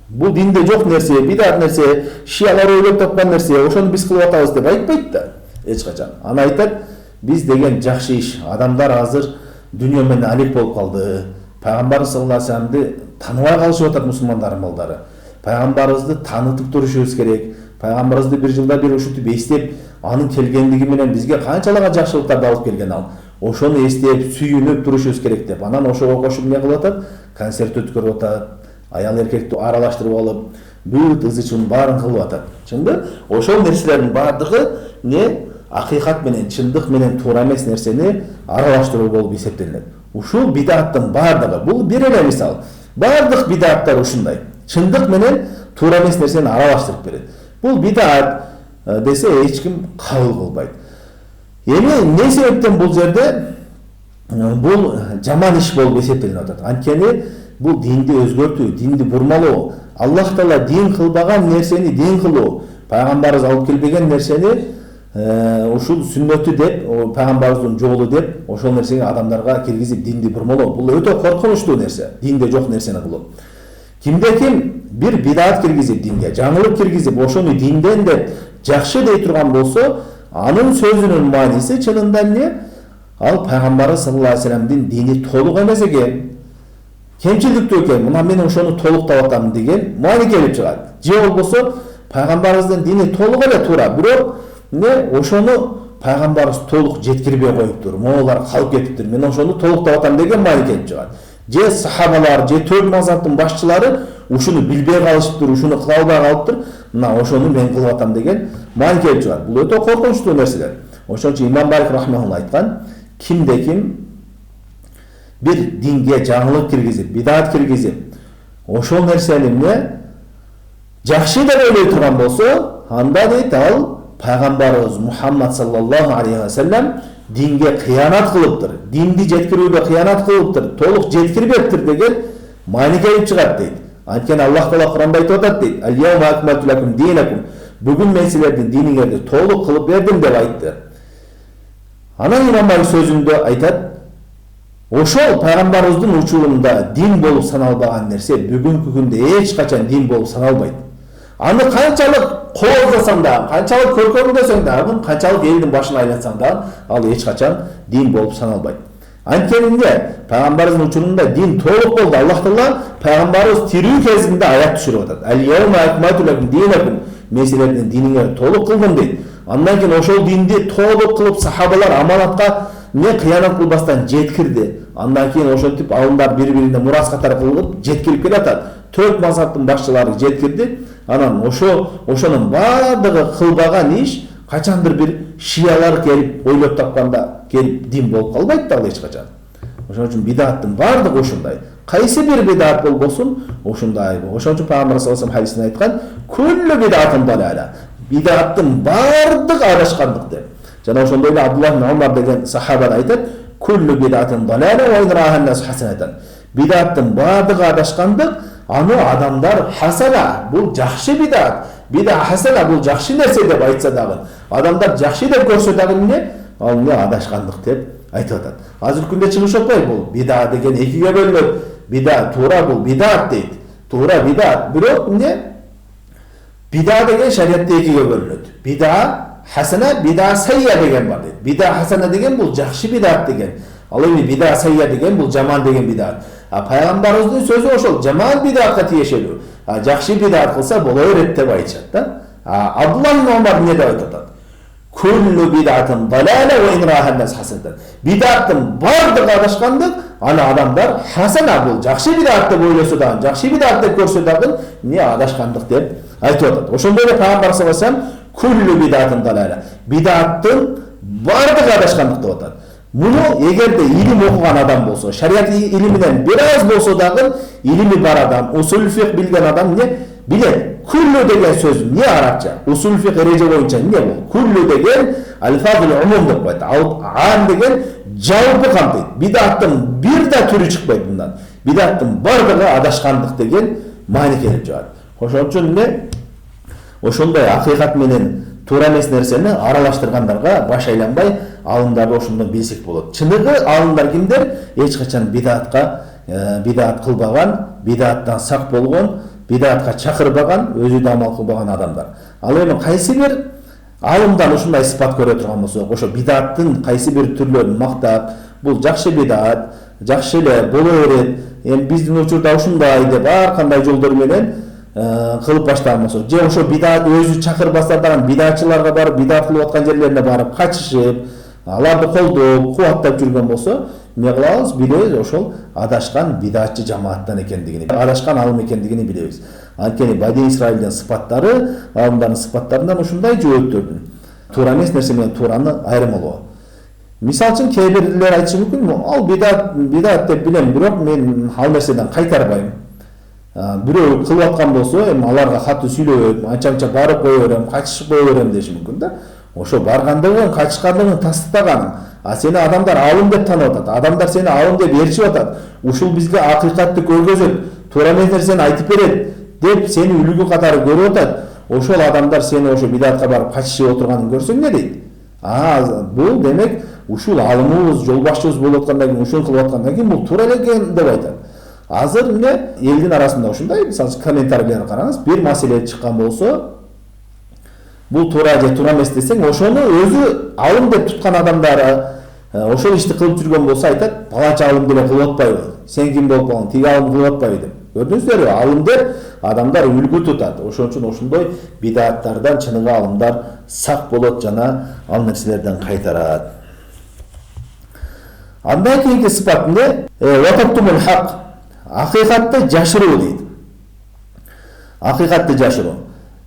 Бул динде жок нерсе, бидат нерсе, шиялар ойлоп тапкан нерсе, ошону биз кылып атабыз деп айтпайт да эч качан. Аны айтат, биз деген жакшы иш. Адамдар азыр дүйнө менен алек болуп калды. Пайгамбар саллаллаху алейхи вассаламды тааныбай калышып атат мусулмандардын балдары. Пайгамбарыбызды таанытып турушубуз керек. Пайгамбарыбызды бир жылда бир ушинтип эстеп, анын келгендиги менен бизге канчалык жакшылыктарды алып келген ал. Ошону эстеп, сүйүнүп турушубуз керек деп. Анан ошого кошуп эмне кылып атат? Концерт өткөрүп атат, аял эркекти аралаштырып алып, бүт ызы-чуун баарын кылып атат. Чынды? Ошол нерселердин баардыгы не акыйкат менен, чындык менен туура эмес нерсени аралаштыруу болуп эсептелинет. Ушул бидаттын баардыгы, бул бир эле мисал. Баардык бидаттар ушундай. Чындык менен туура эмес нерсени аралаштырып берет. Бул бидат десе эч ким кабыл кылбайт. Эми эмне себептен бул жерде бул жаман иш болуп эсептелип атат? Анткени бул динди өзгөртүү, динди бурмалоо, Аллах Таала дин кылбаган нерсени дин кылуу, пайгамбарыбыз алып келбеген нерсени ушул сүннөтү деп, пайгамбарыбыздын жолу деп, ошол нерсени адамдарга киргизип динди бурмалоо. Бул өтө коркунучтуу нерсе, динде жок нерсени кылуу. Кимде-ким бир бидат киргизип динге, жаңылык киргизип, ошону динден деп жакшы дей турган болсо, анын сөзүнүн мааниси чынында эмне? Ал пайгамбарыбыз саллаллаху алейхи вассаламдын дини толук эмес экен, кемчиликтүү экен, мына мен ошону толуктап атам деген маани келип чыгат. Же болбосо пайгамбарыбыздын дини толук эле туура, бирок ошону пайгамбарыбыз толук жеткирбей коюптур, могулар калып кетиптир, мен ошону толуктап атам деген маани келип чыгат. Же сахабалар, же төрт мазхабтын башчылары ушуну билбей калышыптыр, ушуну кыла албай калыптыр, мына ошону мен кылып атам деген маани келип чыгат. Бул өтө коркунучтуу нерселер. Ошон үчүн Имам Малик рахмаулла айткан, кимде-ким бир динге жаңылык киргизип, бидат киргизип, ошол нерсени эмне жакшы деп ойлой турган болсо, анда дейт ал пайгамбарыбыз Мухаммад саллаллаху алейхи вассалам динге кыянат кылыптыр, динди жеткирүүгө кыянат кылыптыр, толук жеткирбептир деген маани келип чыгат дейт. Анткени Аллах Таала Куранда айтып атат дейт: "Ал-яума акмалту лакум динакум", бүгүн мен силердин диниңерди толук кылып бердим деп айтты. Анан Имам Малик сөзүндө айтат: ошол пайгамбарыбыздын учурунда дин болуп саналбаган нерсе бүгүнкү күндө эч качан дин болуп саналбайт. Аны канчалык кооздосоң да, канчалык көркөмдөсөң да, канчалык элдин башын айлансаң да, ал эч качан дин болуп саналбайт. Анткени пайгамбарыбыздын учурунда дин толук болду. Аллах Таала пайгамбарыбыз тирүү кезинде аят түшүрүп атат: "Ал-яума акмалту лакум динакум", мен силердин диниңерди толук кылдым дейт. Андан кийин ошол динди толук кылып сахабалар аманатка кыянат кылбастан жеткирди. Андан кийин ошентип алымдар бири-бирине мурас катары кылып жеткирип келатат. Төрт мазхабтын башчылары жеткирди. Анан ошонун баардыгы кылбаган иш качандыр бир шиялар келип ойлоп тапканда келип дин болуп калбайт да ал эч качан. Ошон үчүн бидаттын баардыгы ушундай. Кайсы бир бидат болбосун ушундай. Ошон үчүн пайгамбар саллаллаху алейхи вассалам хадисинде айткан: "Күллү бидаттын далала", бидаттын баардыгы адашкандык деп. Жана ошондой эле Абдуллах ибн Умар деген сахаба айтат: "Күллү бидаттын далала ва ин рахан нас хасанатан". Бидаттын баардыгы адашкандык, аны адамдар хасана, бул жакшы бидат, бида хасана, бул жакшы нерсе деп айтса дагы, адамдар жакшы деп көрсө дагы ал адашкандык деп айтып атат. Азыркы күндө чыгыш окпой, бул бида деген экиге бөлүнөт. Бида туура, бул бидат дейт. Туура бидат. Бирок бида деген шариатта экиге бөлүнөт. Бида хасана, бида сайя деген бар дейт. Бида хасана деген бул жакшы бидат деген. Ал эми бида сайя деген бул жаман деген бидат. Пайгамбарыбыздын сөзү ошол жаман бидатка тиешелүү. Жакшы бидат кылса боло берет деп айтышат да. Абдуллах ибн Умар эмне деп айтат? "Күллү бидатын далала ва ин рахан нас хасанатан". Бидаттын бардыгы адашкандык, аны адамдар хасана, бул жакшы бидат деп ойлосо дагы, жакшы бидат деп көрсө дагы адашкандык деп айтып атат. Ошондой эле пайгамбар саллаллаху алейхи вассалам "Күллү бидатын далала", бидаттын бардыгы адашкандык деп атат. Муну эгерде илим окуган адам болсо, шариат илиминен бир аз болсо дагы илими бар адам, усул фикх билген адам билет. Күллү деген сөз арабча? Усул фикх эреже боюнча бул? Күллү деген алфазул умум деп коет. Ам деген жалпы камтыйт. Бидаттын бир да түрү чыкпайт мындан. Бидаттын бардыгы адашкандык деген маани келип чыгат. Ошон үчүн ошондой акыйкат менен туура эмес нерсени аралаштыргандарга баш айланбай, алымдарды ошондон билсек болот. Чыныгы алымдар кимдер? Эч качан бидат кылбаган, бидаттан сак болгон, бидатка чакырбаган, өзү да амал кылбаган адамдар. Ал эми кайсы бир алымдан ушундай сыпат көрө турган болсок, ошо бидаттын кайсы бир түрлөрүн мактап, бул жакшы бидат, жакшы эле боло берет, эми биздин учурда ушундай деп ар кандай жолдор менен кылып баштаган болсо, же ошо бидаат өзү чакырбаса дагы бидаатчыларга барып бидаат кылып аткан жерлерине барып качышып, аларды колдоп, кубаттап жүргөн болсо, эмне кылабыз? Билебиз, ошол адашкан бидаатчы жамааттан экендигини, адашкан алым экендигини билебиз. Анткени Бани Исраилдин сыпаттары, алымдардын сыпаттарынан ушундай жөөттөрдүн туура эмес нерсе менен туураны айырмалоо. Мисалы үчүн кээ бирлер айтышы мүмкүн, ал бидаат деп билем, бирок мен ал нерседен кайтарбайм. Бирөө кылып аткан болсо, эми аларга катуу сүйлөбөйм, анча барып кое берем, качышып кое берем деши мүмкүн да. Ошо баргандыгын, качышкандыгын тастыктаганың. А сени адамдар алым деп таанып атат. Адамдар сени алым деп ээрчип атат. Ушул бизге акыйкатты көргөзөт, туура эмес нерсени айтып берет деп сени үлгү катары көрүп атат. Ошол адамдар сени ошо бидаатка барып качышып отурганын көрсөң эмне дейт? Бул демек ушул алымыбыз, жол башчыбыз болуп аткандан кийин, ушуну кылып аткандан кийин бул туура эле экен деп айтат. Азыр эмне элдин арасында ушундай, мисалы комментарийлерди караңыз, бир маселе чыккан болсо, бул туура же туура эмес десең, ошону өзү алым деп туткан адамдар ошол ишти кылып жүргөн болсо айтат, балача алым деле кылып атпайбы? Сен ким болуп калдың? Тиги алым кылып атпайбы деп. Көрдүңүздөрбү? Алым деп адамдар үлгү тутат. Ошон үчүн ошондой бидааттардан чыныгы алымдар сак болот жана ал нерселерден кайтарат. Андан кийинки сыпат эмне? Вататтумул хак. Акыйкатты жашыруу дейт. Акыйкатты жашыруу.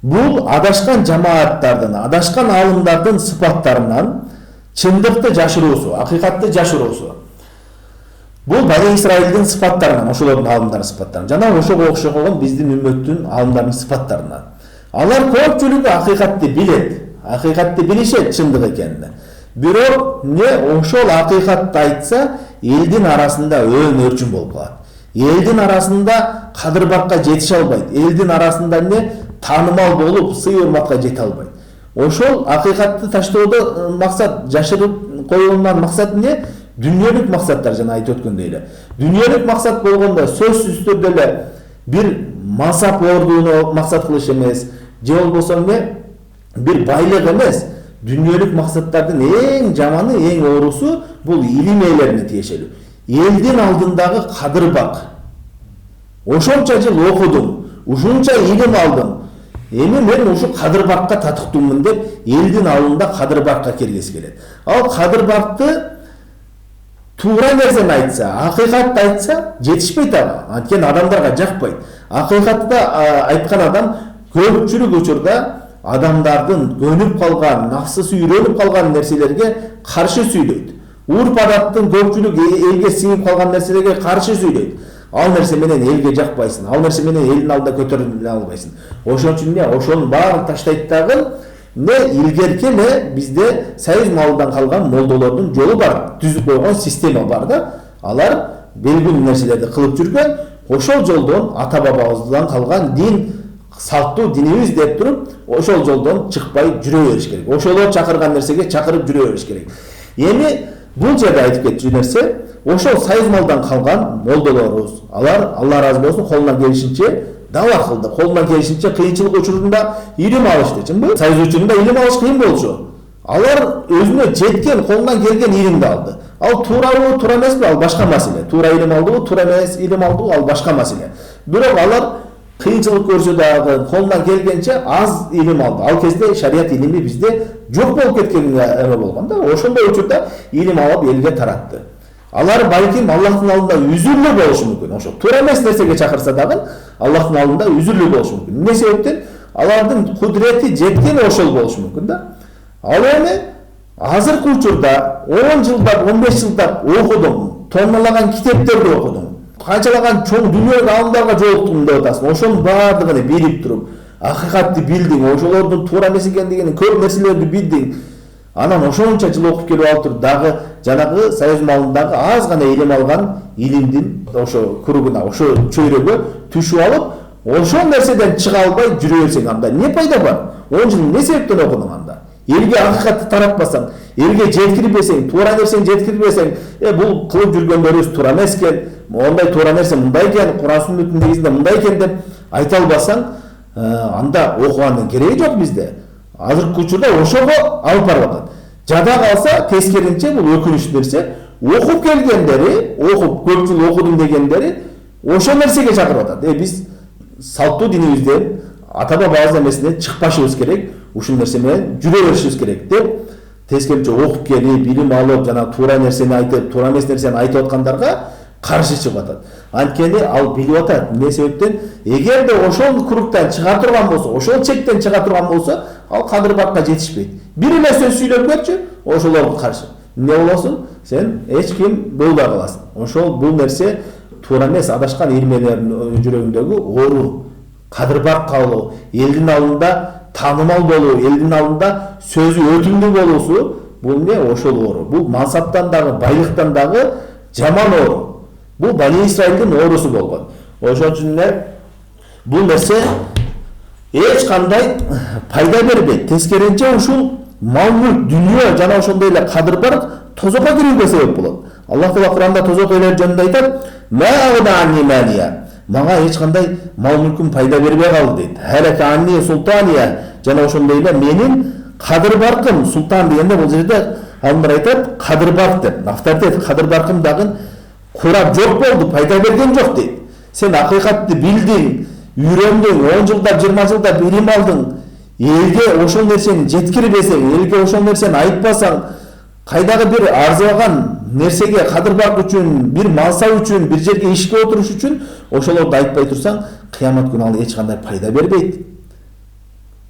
Бул адашкан жамааттардын, адашкан алымдардын сыпаттарынан чындыкты жашыруусу, акыйкатты жашыруусу. Бул Бани Исраилдин сыпаттарынан, ошолордун алымдардын сыпаттарынан, жана ошого окшогон биздин үммөттүн алымдарынын сыпаттарынан. Алар көпчүлүгү акыйкатты билет, акыйкатты билишет чындык экенин. Бирок ошол акыйкатты айтса, элдин арасында өрчүн болуп калат. Элдин арасында кадыр-бакка жетише албайт. Элдин арасында таанымал болуп, сый-урматка жете албайт. Ошол акыйкатты таштоодо максат, жашырып коюлган максат эмне? Дүниелік мақсаттар, жана айтып өткөндөй эле. Дүниелік мақсат болгондо сөзсүз түрдө эле бир мансап ордууну максат кылыш эмес, же болбосо бир байлык эмес. Дүниелік мақсаттардын эң жаманы, эң оорусу бул илим ээлерине тиешелүү. Элдин алдындагы кадыр-бак. Ошонча жыл окудум, ушунча илим алдым. Эми мен ушу кадыр-бакка татыктуумун деп элдин алдында кадыр-бакка киргиси келет. Ал кадыр-бакты туура нерсени айтса, акыйкатты айтса, жетишпейт ага. Анткени адамдарга жакпайт. Акыйкатты айткан адам көпчүлүк учурда адамдардын көнүп калган, нафсысы үйрөнүп калган нерселерге каршы сүйлөйт. Урп-адаттын көпчүлүк элге сиңип калган нерселерге каршы сүйлөйт. Ал нерсе менен элге жакпайсың, ал нерсе менен элдин алдында көтөрүлө албайсың. Ошон үчүн ошонун баарын таштайт дагы илгерки бизде союз малынан калган молдолордун жолу бар, түзүп койгон система бар да. Алар белгилүү нерселерди кылып жүргөн, ошол жолдон ата бабабыздан калган дин, салттуу динибиз деп туруп, ошол жолдон чыкпай жүрө бериш керек. Ошолор чакырган нерсеге чакырып жүрө бериш керек. Эми бул жерде айтып кетчү нерсе, ошол союз малдан калган молдолорубуз, алар Алла ыраазы болсун, колунан келишинче дава кылды. Колунан келишинче кыйынчылык учурунда илим алышты, чынбы? Союз учурунда илим алыш кыйын болчу. Алар өзүнө жеткен, колунан келген илимди алды. Ал туурабы, туура эмеспи? Ал башка маселе. Туура илим алдыбы, туура эмес илим алдыбы? Ал башка маселе. Бирок алар кыйынчылык көрсө дагы колунан келгенче аз илим алды. Ал кезде шарият илими бизде жок болуп кеткен эме болгон да. Ошондой учурда илим алып элге таратты. Алар балким Аллахтын алдында үзүрлүү болушу мүмкүн. Ошо туура эмес нерсеге чакырса дагы Аллахтын алдында үзүрлүү болушу мүмкүн. Эмне себептен? Алардын кудурети жеткен ошол болушу мүмкүн да. Ал эми азыркы учурда 10 жылдап, 15 жылдап окудум, тонналаган китептерди окудум. Канчалаган чоң дүйнөлүк алымдарга жолуктум деп атасың. Ошонун баардыгын билип туруп, акыйкатты билдиң, ошолордун туура эмес экендигин, көп нерселерди билдиң. Анан ошонча жыл окуп келип алып туруп дагы жанагы союз малындагы аз гана илим алган илимдин ошо кругуна, ошо чөйрөгө түшүп алып, ошол нерседен чыга албай жүрө берсең, анда эмне пайда бар? 10 жыл эмне себептен окудуң анда? Элге акыйкатты таратпасаң, элге жеткирбесең, туура нерсени жеткирбесең, бул кылып жүргөндөрүбүз туура эмес экен, мондай туура нерсе мындай экен, Куран сүннөттүн негизинде мындай экен деп айта албасаң, анда окугандын кереги жок бизде. Азыркы учурда ошого алып барып атат. Жада калса тескеринче бул өкүнүчтүү нерсе, окуп келгендери, окуп көп жыл окудум дегендери ошол нерсеге чакырып атат. Биз салттуу динибизден, ата бабабыз эмесинен чыкпашыбыз керек, ушул нерсе менен жүрө беришибиз керек деп тескерисинче окуп келип, билим алып, жана туура нерсени айтып, туура эмес нерсени айтып аткандарга каршы чыгып атат. Анткени ал билип атат. Эмне себептен эгерде ошол кругтан чыга турган болсо, ошол чектен чыга турган болсо, ал кадыр-баркка жетишпейт. Бир эле сөз сүйлөп кетчү, ошолорго каршы. Эмне болосун? Сен эч ким болбой каласың. Ошол бул нерсе туура эмес, адашкан ирмелердин жүрөгүндөгү оору. Кадыр-барк калуу, элдин алдында таанымал болуу, элдин алдында сөзү өтүмдүү болуусу, бул эмне? Ошол оору. Бул мансаптан дагы, байлыктан дагы жаман оору. Бул Бани Исраилдин оорусу болгон. Ошон үчүн бул нерсе эч кандай пайда бербейт. Тескерисинче ушул мал-мүлк, дүйнө жана ошондой эле кадыр-барк тозокко кирүүгө себеп болот. Аллах Таала Куранда тозок элер жөнүндө айтат: "Ма агна анни малия". Мага эч кандай мал-мүлкүм пайда бербей калды дейт. "Халака анни султания", жана ошондой эле менин кадыр-баркым, султан дегенде бул жерде алымдар айтат кадыр-барк деп. Авторитет кадыр-баркым дагы курап жок болду, пайда берген жок дейт. Сен акыйкатты билдиң, үйрөндүң, 10 жылдап, 20 жылдап билим алдың. Элге ошол нерсени жеткирбесең, элге ошол нерсени айтпасаң, кайдагы бир арзыбаган нерсеге, кадыр-барк үчүн, бир мансап үчүн, бир жерге ишке отуруш үчүн ошолорду айтпай турсаң, кыямат күнү ал эч кандай пайда бербейт.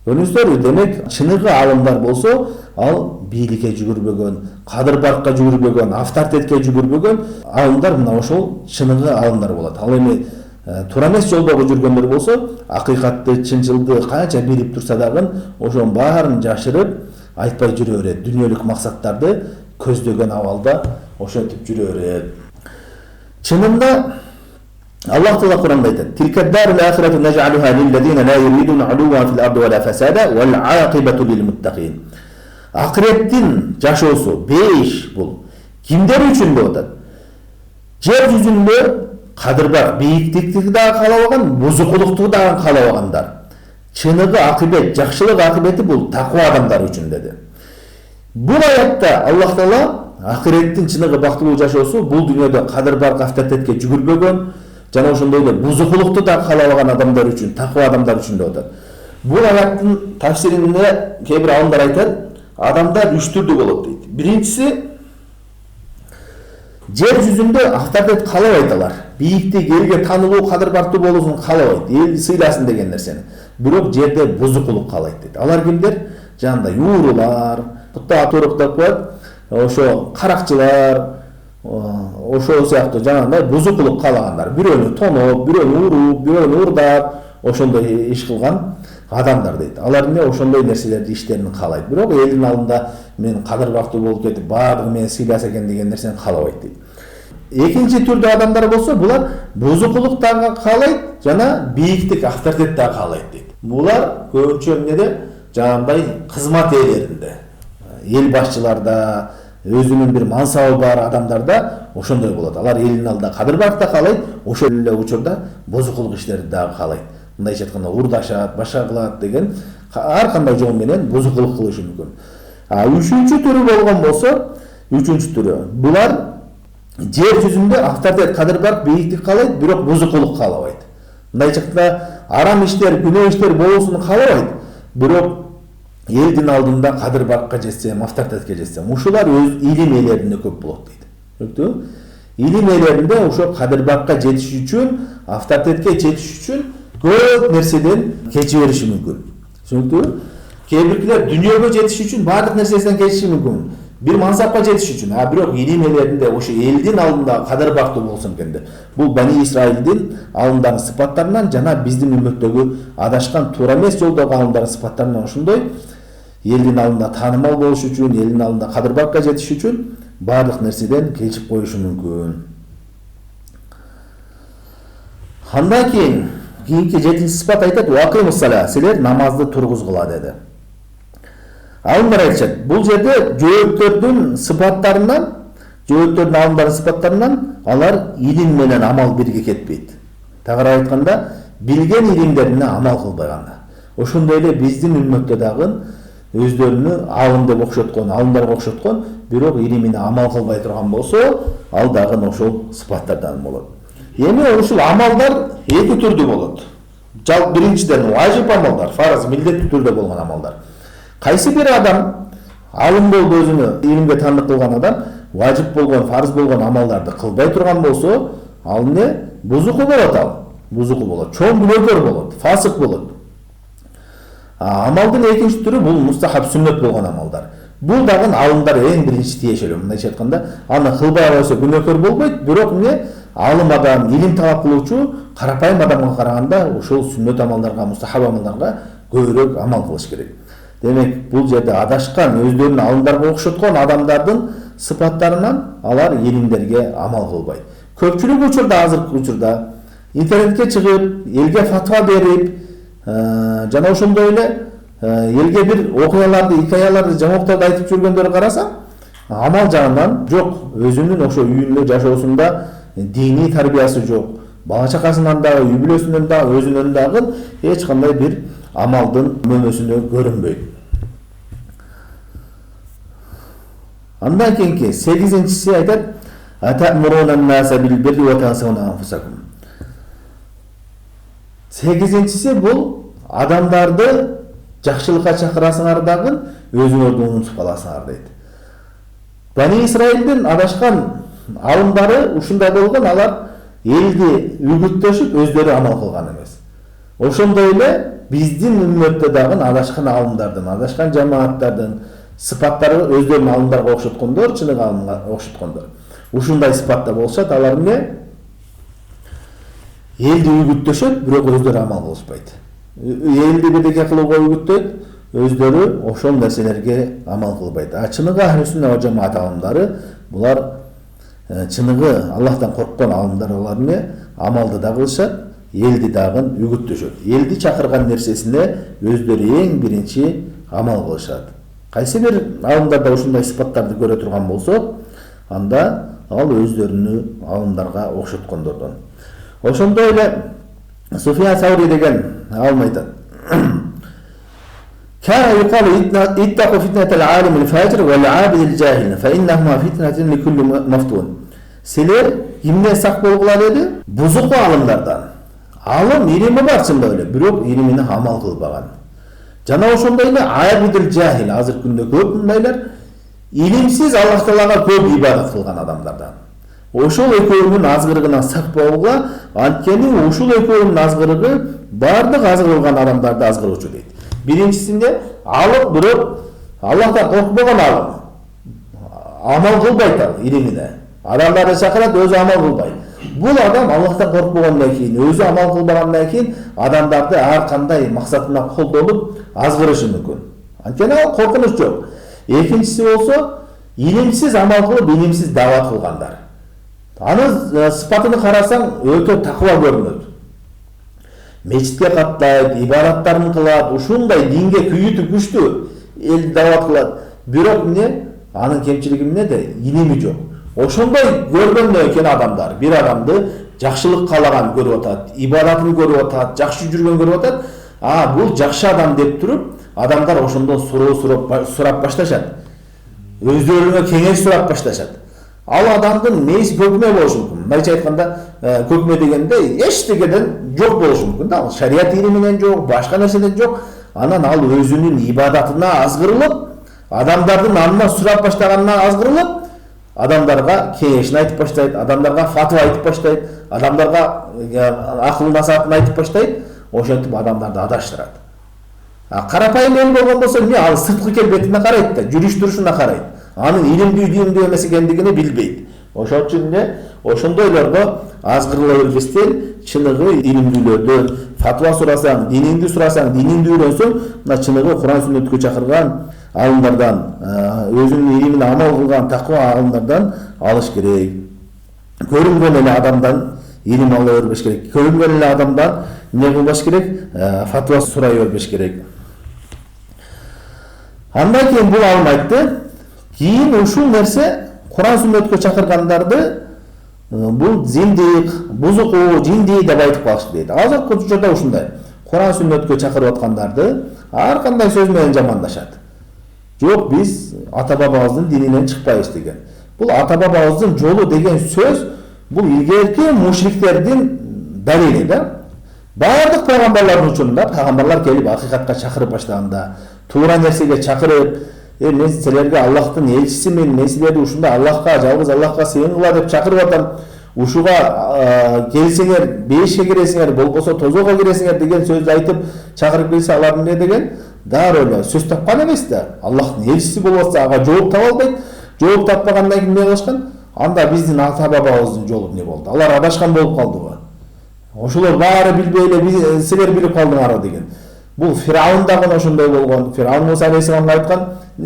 Көрдүңүздөрбү? Демек, чыныгы алымдар болсо, ал бийликке жүгүрбөгөн, кадыр-баркка жүгүрбөгөн, авторитетке жүгүрбөгөн алымдар мына ошол чыныгы алымдар болот. Ал эми туура эмес жолдогу жүргөндөр болсо, акыйкатты, чынчылды канча билип турса дагы, ошонун баарын жашырып, айтпай жүрө берет. Дүйнөлүк максаттарды көздөгөн абалда ошентип жүрө берет. Чынында Аллах Таала Куранда айтат: "Тилкаддарул ахирату наж'алуха лиллазина ла юридуна улуwan fil ardi wala fasada wal 'aqibatu lil muttaqin." Акыреттин жашоосу, бейиш бул кимдер үчүн деп атат? Жер жүзүндө кадыр-барк, бийиктикти дагы каалабаган, бузукулукту дагы каалабагандар. Чыныгы акыбет, жакшылык акыбети бул таква адамдар үчүн деди. Бул аятта Аллах Таала акыреттин чыныгы бактылуу жашоосу бул дүйнөдө кадыр-барк, авторитетке жүгүрбөгөн жана ошондой эле бузукулукту да каалабаган адамдар үчүн, таква адамдар үчүн деп атат. Бул аяттын тафсиринде кээ бир алымдар айтат, адамдар үч түрдүү болот дейт. Биринчиси, жер жүзүндө авторитет каалабайт алар. Бийиктик, элге таанылуу, кадыр-барктуу болуусун каалабайт, эл сыйласын деген нерсени. Бирок жерде бузукулук каалайт дейт. Алар кимдер? Жанагындай уурулар, кутта атырык деп коет, ошо каракчылар, ошол сыяктуу жанагындай бузукулук каалагандар. Бирөөнү тоноп, бирөөнү уруп, бирөөнү уурдап, ошондой иш кылган адамдар дейт. Алар эмне ошондой нерселерди иштерин каалайт. Бирок элдин алдында мен кадыр-барктуу болуп кетип, баардыгы мени сыйласа экен деген нерсени каалабайт дейт. Экинчи түрдүү адамдар болсо, булар бузукулук дагы каалайт, жана бийиктик, авторитет дагы каалайт дейт. Булар көбүнчө эмнеде? Жанагындай кызмат ээлеринде, эл башчыларда, өзүнүн бир мансабы бар адамдарда ошондой болот. Алар элдин алдында кадыр-барк да каалайт, ошол эле учурда бузукулук иштерди дагы каалайт. Мындайча айтканда урдашат, башка кылат деген ар кандай жол менен бузукулук кылышы мүмкүн. Үчүнчү түрү болгон болсо, үчүнчү түрү булар жер жүзүндө авторитет, кадыр-барк, бийиктик каалайт, бирок бузукулук каалабайт. Мындайча айтканда арам иштер, күнөө иштер болуусун каалабайт, бирок элдин алдында кадыр-баркка жетсем, авторитетке жетсем, ушулар өз илим ээлеринде көп болот дейт. Түшүндүңбү? Илим ээлеринде ошо кадыр-баркка жетиш үчүн, авторитетке жетиш үчүн көп нерседен кечип бериши мүмкүн. Түшүндүңбү? Кээ биркилер дүйнөгө жетиш үчүн баардык нерсесинен кечиши мүмкүн. Бир мансапка жетиш үчүн, бирок илим ээлеринде ошо элдин алдында кадыр-барктуу болсун экен деп. Бул Бани Исраилдин алымдарынын сыпаттарынан жана биздин үммөттөгү адашкан туура эмес жолдогу алымдардын сыпаттарынан ошондой элдин алдында таанымал болуш үчүн, элдин алдында кадыр-баркка жетиш үчүн баардык нерседен кечип коюшу мүмкүн. Андан кийинки 7-нчи сыпат айтат: "Уакимус сала", силер намазды тургузгула деди. Алымдар айтышат, бул жерде жөөттөрдүн сыпаттарынан, жөөттөрдүн алымдардын сыпаттарынан алар илим менен амал бирге кетпейт. Тагыраак айтканда, билген илимдерине амал кылбаганда. Ошондой эле биздин үммөттө дагы өздөрүнү алым деп окшоткон, алымдарга окшоткон, бирок илимине амал кылбай турган болсо, ал дагы ошол сыпаттардан болот. Эми ушул амалдар эки түрдүү болот. Жалпы биринчиден важип амалдар, фарз, милдеттүү түрдө болгон амалдар. Кайсы бир адам алым болду, өзүнө илимге таандык кылган адам важип болгон, фарз болгон амалдарды кылбай турган болсо, ал эмне? Бузуку болот ал. Бузуку болот. Чоң күнөөкөр болот, фасык болот. Амалдын экинчи түрү бул мустахаб, сүннөт болгон амалдар. Бул дагы алымдар эң биринчи тиешелүү. Мындайча айтканда, аны кылбай койсо күнөөкөр болбойт, бирок эмне? Алым адам, илим талап кылуучу карапайым адамга караганда ушул сүннөт амалдарга, мустахаб амалдарга көбүрөөк амал кылыш керек. Демек, бул жерде адашкан, өздөрүн алымдарга окшоткон адамдардын сыпаттарынан алар илимдерге амал кылбайт. Көпчүлүк учурда, азыркы учурда интернетке чыгып, элге фатва берип, жана ошондой эле элге бир окуяларды, хикаяларды, жаңылыктарды айтып жүргөндөрдү карасаң, амал жагынан жок, өзүнүн ошо үйүндө жашоосунда дини тарбиясы жок. Бала чакасынан дагы, үй бүлөсүнөн дагы, өзүнөн дагы эч кандай бир амалдын мөмөсүнө көрүнбөйт. Андан кийинки 8-инчиси айтат: "Атамурунан наса бил бирри ва тансауна анфусакум". 8-инчиси бул адамдарды жакшылыкка чакырасыңар дагы өзүңөрдү унутуп каласыңар дейт. Бани Исраилдин адашкан алымдары ушундай болгон, алар элди үгүттөшүп өздөрү амал кылган эмес. Ошондой эле биздин үммөттө дагы адашкан алымдардын, адашкан жамааттардын сыпаттары өздөрүнүн алымдарга окшоткондор, чыныгы алымга окшоткондор. Ушундай сыпатта болушат, алар эмне? Элди үгүттөшөт, бирок өздөрү амал кылышпайт. Элди бирдеке кылууга үгүттөйт, өздөрү ошол нерселерге амал кылбайт. Чыныгы ахли-сүнна ва жамаат алымдары булар чыныгы Аллахтан корккон алымдар, алар эмне? Амалды да кылышат, элди дагы үгүттөшөт. Элди чакырган нерсесине өздөрү эң биринчи амал кылышат. Кайсы бир алымдарда ушундай сыпаттарды көрө турган болсо, анда ал өздөрүнү алымдарга окшоткондордон. Ошондой эле Суфиян Саури деген алым айтат: "Кана юкалу иттaqu фитнатал алим аль-фаджир вал абид аль-жахил, фа иннахума фитнатун ликулли мафтун". Силер эмне сак болгула деди? Бузуку алымдардан. Алым илими бар чындап эле, бирок илимине амал кылбаган. Жана ошондой эле абид аль-жахил, азыркы күндө көп мындайлар илимсиз Аллах Таалага көп ибадат кылган адамдардан. Ошол экөөнүн азгырыгынан сак болгула, анткени ушул экөөнүн азгырыгы бардык азгырылган адамдарды азгыруучу дейт. Биринчисинде алып, бирок Аллахтан коркпогон алым. Амал кылбайт ал илимине. Адамдарды чакырат, өзү амал кылбайт. Бул адам Аллахтан коркпогондон кийин, өзү амал кылбагандан кийин адамдарды ар кандай максатына колдонуп азгырышы мүмкүн. Анткени ал коркунуч жок. Экинчиси болсо, илимсиз амал кылып, илимсиз дава кылгандар. Аны сыпатыны карасаң өтө таква көрүнөт. Мечитке каттайт, ибадаттарын кылат, ушундай динге күйүтүп күчтүү элди дават кылат. Бирок эмне? Анын кемчилиги эмнеде? Илими жок. Ошондой көргөндөн кийин адамдар бир адамды жакшылык каалаган көрүп атат, ибадатын көрүп атат, жакшы жүргөн көрүп атат. Бул жакшы адам деп туруп, адамдар ошондон сурап башташат. Өздөрүнө кеңеш сурап башташат. Ал адамдын мээси көкмө болушу мүмкүн. Мындайча айтканда, көкмө дегенде эчтегеден жок болушу мүмкүн да. Шарият илиминен жок, башка нерседен жок. Анан ал өзүнүн ибадатына азгырылып, адамдардын анынан сурап баштаганына азгырылып, адамдарга кеңешин айтып баштайт, адамдарга фатва айтып баштайт, адамдарга акыл насаатын айтып баштайт, ошентип адамдарды адаштырат. Карапайым эл болгон болсо, эмне? Ал сырткы келбетине карайт да, жүрүш турушуна карайт. Анын илимдүү эмес экендигин билбейт. Ошон үчүн эмне? Ошондойлорго азгырыла бербестен, чыныгы илимдүүлөрдөн фатва сурасаң, диниңди сурасаң, диниңди үйрөнсөң, мына чыныгы Куран сүннөткө чакырган алымдардан, өзүнүн илимине амал кылган таква алымдардан алыш керек. Көрүнгөн эле адамдан илим ала бербеш керек. Көрүнгөн эле адамдан эмне кылбаш керек? Фатва сурай бербеш керек. Андан кийин бул алым айтты. Кийин ушул нерсе Куран сүннөткө чакыргандарды бул зиндик, бузуку, жинди деп айтып калышты дейт. Азыркы учурда ушундай. Куран сүннөткө чакырып аткандарды ар кандай сөз менен жамандашат. Жок, биз ата бабабыздын дининен чыкпайбыз деген. Бул ата бабабыздын жолу деген сөз бул илгерки мушриктердин далили да. Бардык пайгамбарлардын учурунда пайгамбарлар келип акыйкатка чакырып баштаганда, туура нерсеге чакырып, мен силерге Аллахтын элчисимин, мен силерди ушундай Аллахка, жалгыз Аллахка сыйынгыла деп чакырып атам. Ушуга келсеңер, бейишке киресиңер, болбосо тозого киресиңер деген сөздү айтып чакырып келсе, алар эмне деген? Дароо эле сөз тапкан эмес да. Аллахтын элчиси болуп атса, ага жооп таба албайт. Жооп таппагандан кийин эмне кылышкан? Анда биздин ата бабабыздын жолу эмне болду? Алар адашкан болуп калдыбы? Ошолор баары билбей эле силер билип калдыңар деген. Бул Фираун дагы ошондой болгон. Фираун Муса алейхисаламга айткан,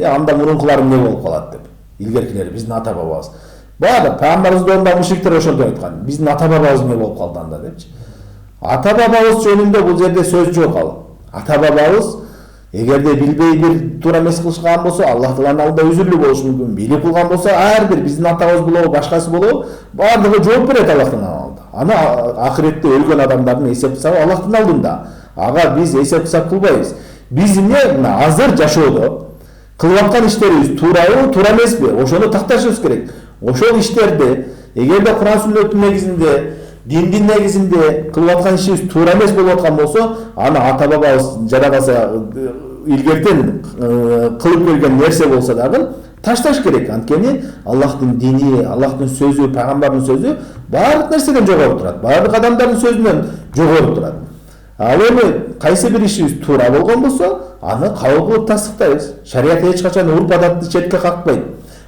анда мурункулар эмне болуп калат деп. Илгеркилер биздин ата бабабыз. Баары пайгамбарыбыз донда мушриктер ошондой айткан. Биздин ата бабабыз эмне болуп калды анда депчи. Ата бабабыз жөнүндө бул жерде сөз жок ал. Ата бабабыз эгерде билбей бир туура эмес кылышкан болсо, Аллах Тааланын алдында үзүрлүү болушу мүмкүн. Билип кылган болсо, ар бир биздин атабыз болобу, башкасы болобу, баардыгы жооп берет Аллахтын алдында. Аны ахиретте өлгөн адамдардын эсеп кысабы Аллахтын алдында. Ага биз эсеп кысап кылбайбыз. Биз эмне азыр жашоодо кылып аткан иштерибиз туурабы, туура эмеспи? Ошону такташыбыз керек. Ошол иштерди эгерде Кур'ан сүннөттүн негизинде, диндин негизинде кылып аткан ишибиз туура эмес болуп аткан болсо, аны ата бабабыз жарагаса илгертен кылып келген нерсе болсо дагы ташташ керек. Анткени Аллахтын дини, Аллахтын сөзү, пайгамбардын сөзү баардык нерседен жогору турат. Баардык адамдардын сөзүнөн жогору турат. Ал эми кайсы бир ишибиз туура болгон болсо, аны кабыл кылып тастыктайбыз. Шарият эч качан урп-адатты четке какпайт.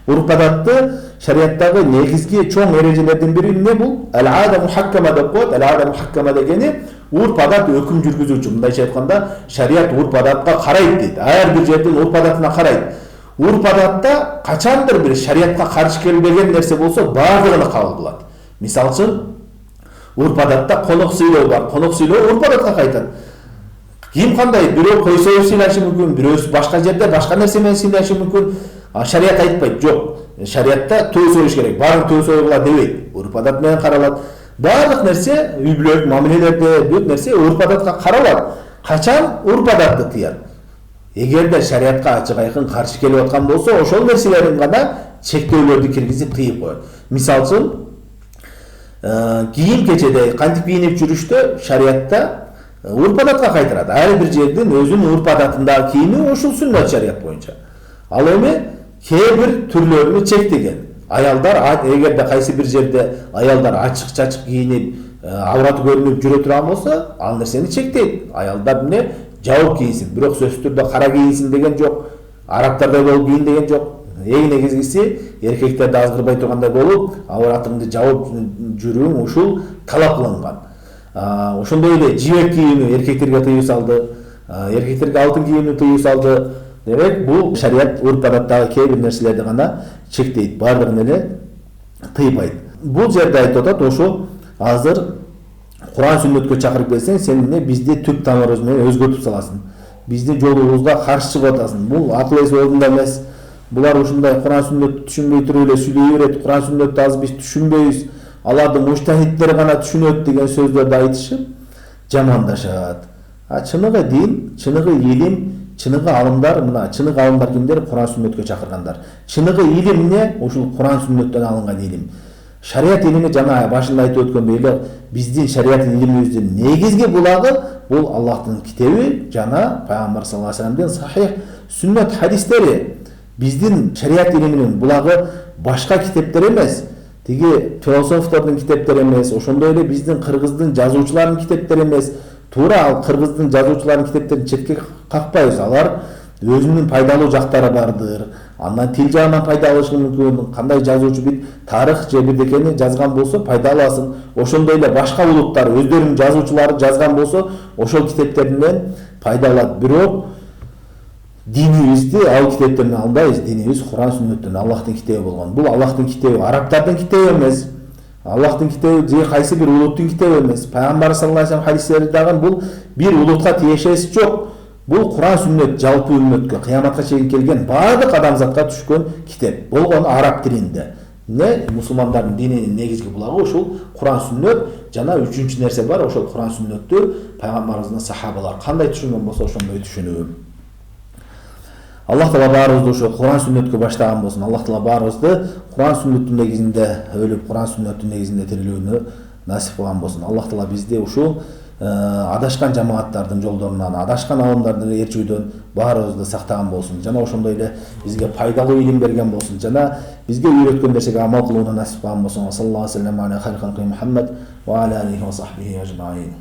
Урп-адатты шариаттагы негизги чоң эрежелердин бири эмне бул? Ал-ада мухаккама деп коет. Ал-ада мухаккама дегени урп-адат өкүм жүргүзүүчү. Мындайча айтканда, шарият урп-адатка карайт дейт. Ар бир жердин урп-адатына карайт. Урп-адатта качандыр бир шариятка каршы келбеген нерсе болсо, баардыгын кабыл кылат. Мисалы үчүн, урп-адатта конок сүйлөө бар. Конок сүйлөө урп-адатка кайтат. Ким кандай бирөө кой союп сыйлашы мүмкүн, бирөөсү башка жерде башка нерсе менен сыйлашы мүмкүн. Шарият айтпайт, жок. Шариятта той союш керек, баарын той союгула дебейт. Урп-адат менен каралат. Баардык нерсе, үй бүлөлүк мамилелерде бүт нерсе урп-адатка каралат. Качан урп-адатты тыят? Эгерде шариятка ачык айкын каршы келип аткан болсо, ошол нерселерин гана чектөөлөрдү киргизип тыйып коет. Мисалы үчүн, кийим кечеде кантип кийинип жүрүштө шариятта урп-адатка кайтарат. Ар бир жердин өзүнүн урп-адатындагы кийими ошол сүннөт шарият боюнча. Ал эми кээ бир түрлөрүнү чектеген. Аялдар эгерде кайсы бир жерде аялдар ачык-чачык кийинип, авраты көрүнүп жүрө турган болсо, ал нерсени чектейт. Аялдар эмне жабык кийинсин, бирок сөзсүз түрдө кара кийинсин деген жок. Арабтардай болуп кийин деген жок. Эң негизгиси эркектерди азгырбай тургандай болуп, авратыңды жабып жүрүүң ушул талап кылынган. Ошондой эле жибек кийүүнү эркектерге тыюу салды, эркектерге алтын кийүүнү тыюу салды. Демек, бул шарият урп-адаттагы кээ бир нерселерди гана чектейт, баардыгын эле тыйбайт. Бул жерде айтып атат, ошо азыр Кур'ан сүннөткө чакырып келсең, сен эмне бизди түп тамырыбыз менен өзгөртүп саласың. Биздин жолубузга каршы чыгып атасың. Бул акыл эс ордунда эмес. Булар ушундай Кур'ан сүннөттү түшүнбөй туруп эле сүйлөй берет. Кур'ан сүннөттү азыр биз түшүнбөйбүз. Алардын муштахиттери гана түшүнөт деген сөздөрдү айтышып жамандашат. Чыныгы дин, чыныгы илим, чыныгы алымдар, мына чыныгы алымдар кимдер? Кур'ан сүннөткө чакыргандар. Чыныгы илим эмне? Ушул Кур'ан сүннөттөн алынган илим. Шарият илими жана башында айтып өткөндөй эле биздин шарият илимибиздин негизги булагы бул Аллахтын китеби жана Пайгамбар саллаллаху алейхи вассаламдын сахих сүннөт хадистери. Биздин шарият илиминин булагы башка китептер эмес, тиги философтордун китептери эмес, ошондой эле биздин кыргыздын жазуучуларынын китептери эмес. Туура ал кыргыздын жазуучуларынын китептерин четке какпайбыз. Алар өзүнүн пайдалуу жактары бардыр. Андан тил жагынан пайда алышы мүмкүн. Кандай жазуучу бир тарых же бирдекени жазган болсо пайда аласың. Ошондой эле башка улуттар өздөрүнүн жазуучулары жазган болсо, ошол китептеринен пайда алат. Бирок динибизди ал китептерден албайбыз. Динибиз Кур'ан сүннөттөн Аллахтын китеби болгон. Бул Аллахтын китеби, арабтардын китеби эмес. Аллахтын китеби же кайсы бир улуттун китеби эмес. Пайгамбар саллаллаху алейхи вассалам хадистерди дагы бул бир улутка тиешеси жок. Бул Кур'ан сүннөт жалпы үммөткө, кыяматка чейин келген баардык адамзатка түшкөн китеп. Болгон араб тилинде. Мусулмандардын дининин негизги булагы ушул Кур'ан сүннөт жана үчүнчү нерсе бар, ошол Кур'ан сүннөттү пайгамбарыбыздын сахабалар кандай түшүнгөн болсо ошондой түшүнүү. Аллах Таала баарыбызды ошо Кур'ан сүннөткө баштаган болсун. Аллах Таала баарыбызды Кур'ан сүннөттүн негизинде өлүп, Кур'ан сүннөттүн негизинде тирилүүнү насип кылган болсун. Аллах Таала бизди ушул адашкан жамааттардын жолдорунан, адашкан аалымдарды ээрчүүдөн баарыбызды сактаган болсун жана ошондой эле бизге пайдалуу илим берген болсун жана бизге үйрөткөн нерсеге амал кылууну насип кылган болсун. Саллаллаху алейхи ва саллям ала хайр халқи Мухаммад ва аля алейхи ва сахбихи ажмаин.